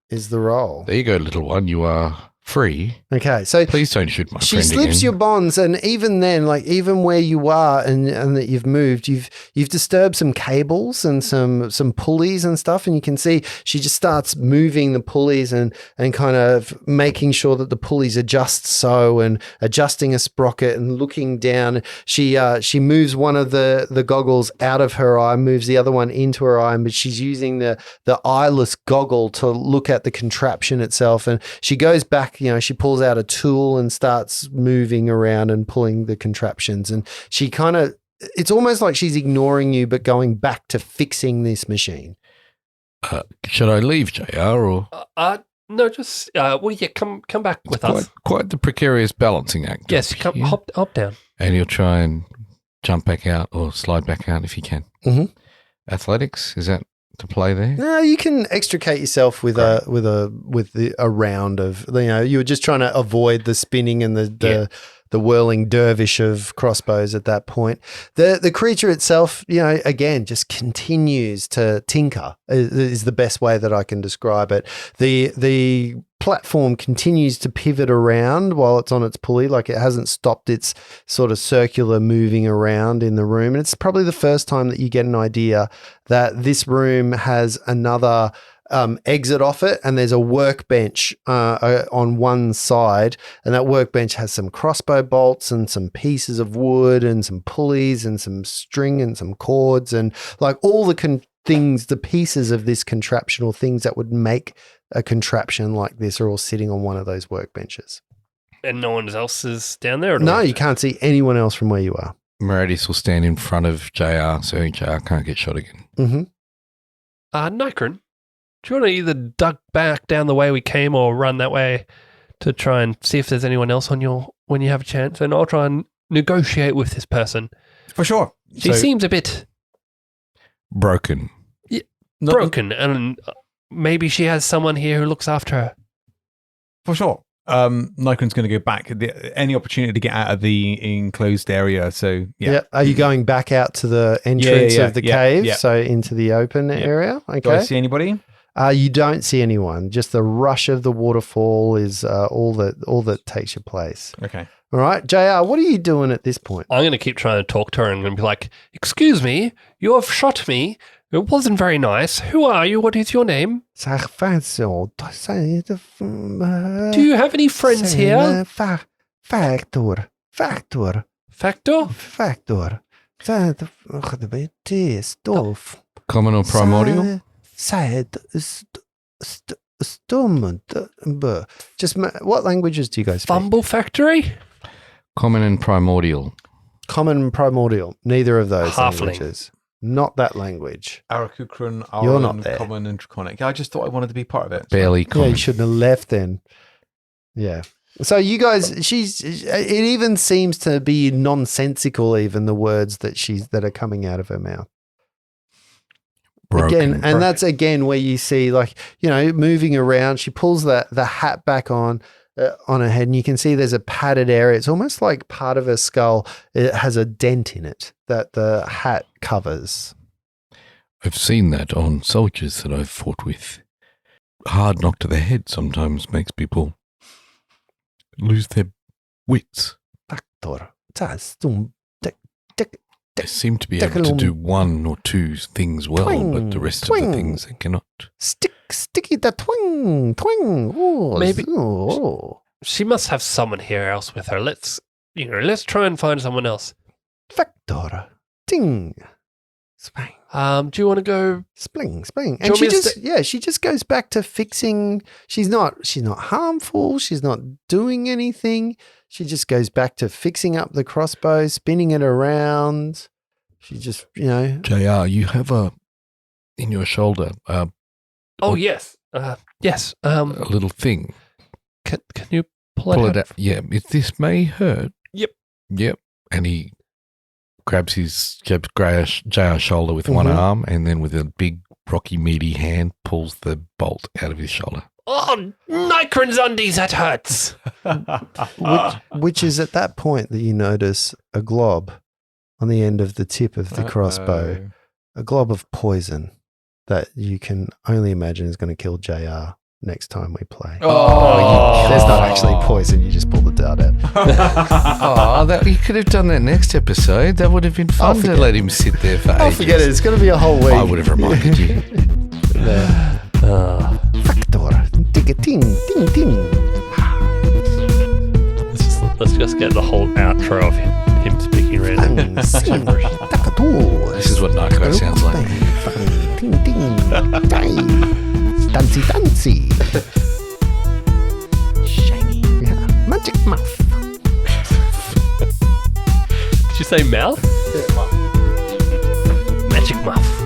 is the roll. There you go, little one. You are free. Okay, so please don't shoot my friend again. She slips your bonds, and even then, even where you are and that you've moved, you've disturbed some cables and some pulleys and stuff, and you can see she just starts moving the pulleys and kind of making sure that the pulleys adjust and adjusting a sprocket and looking down. She moves one of the goggles out of her eye, moves the other one into her eye, but she's using the eyeless goggle to look at the contraption itself, and she goes back. She pulls out a tool and starts moving around and pulling the contraptions. And she it's almost like she's ignoring you, but going back to fixing this machine. Should I leave, JR, or? No, just, come back with us. Quite the precarious balancing act. Yes, hop down. And you'll try and jump back out or slide back out if you can. Mm-hmm. Athletics, is that to play there? No, you can extricate yourself with a round of, you were just trying to avoid the spinning and the whirling dervish of crossbows at that point. The creature itself, again, just continues to tinker is the best way that I can describe it. The platform continues to pivot around while it's on its pulley, it hasn't stopped its sort of circular moving around in the room. And it's probably the first time that you get an idea that this room has another exit off it, and there's a workbench on one side, and that workbench has some crossbow bolts and some pieces of wood and some pulleys and some string and some cords and all the the pieces of this contraption or things that would make a contraption like this are all sitting on one of those workbenches. And no one else is down there? No, you can't see anyone else from where you are. Maradius will stand in front of JR so JR can't get shot again. Mm-hmm. Nykron, do you want to either duck back down the way we came or run that way to try and see if there's anyone else when you have a chance? And I'll try and negotiate with this person. For sure. She seems a bit... broken. Broken, and maybe she has someone here who looks after her. For sure. Nikron's going to go back. Any opportunity to get out of the enclosed area. So, yeah. Are you going back out to the entrance of the cave? So into the open area? Okay. Do I see anybody? You don't see anyone. Just the rush of the waterfall is all that takes your place. Okay. All right. JR, what are you doing at this point? I'm going to keep trying to talk to her and I'm going to be like, excuse me, you have shot me. It wasn't very nice. Who are you? What is your name? Do you have any friends here? Factor. Common or primordial? Just what languages do you guys speak? Fumble Factory? Common and primordial. Common and primordial. Neither of those Halfling. languages. Not that language. Arakukran, You're not there. Common and Draconic. I just thought I wanted to be part of it. Barely Yeah, common. you shouldn't have left then. Yeah. So you guys, it even seems to be nonsensical, even the words that are coming out of her mouth. Broken. And that's again where you see, like, moving around. She pulls the hat back on her head, and you can see there's a padded area. It's almost like part of her skull. It has a dent in it that the hat covers. I've seen that on soldiers that I've fought with. Hard knock to the head sometimes makes people lose their wits. They seem to be able to do one or two things well, but the rest of the things they cannot. Sticky the twing. Oh, Maybe- oh. She must have someone here else with her. Let's try and find someone else. Factor. Ting. Spang. Do you want to go? Spling. Do you And want she me to she just goes back to fixing. She's not harmful. She's not doing anything. She just goes back to fixing up the crossbow, spinning it around. She just, JR, you have in your shoulder, Oh, yes. Yes. a little thing. Can you pull Pull it it out. Yeah, this may hurt. Yep. And he grabs JR's shoulder with one arm and then with a big, rocky, meaty hand pulls the bolt out of his shoulder. Oh, Nikron's undies, that hurts. which is at that point that you notice a glob on the end of the tip of the crossbow, a glob of poison that you can only imagine is going to kill JR next time we play. There's not actually poison. You just pull the dart out. You could have done that next episode. That would have been fun to let him sit there for ages. I'll forget it. It's going to be a whole week. I would have reminded you. Factor. Ting, ting, ting. Let's just get the whole outro of him speaking random. This This is what Nico sounds like. Ting, ting. Dancey. Shiny. Yeah. Magic mouth. Did you say mouth? Magic muff.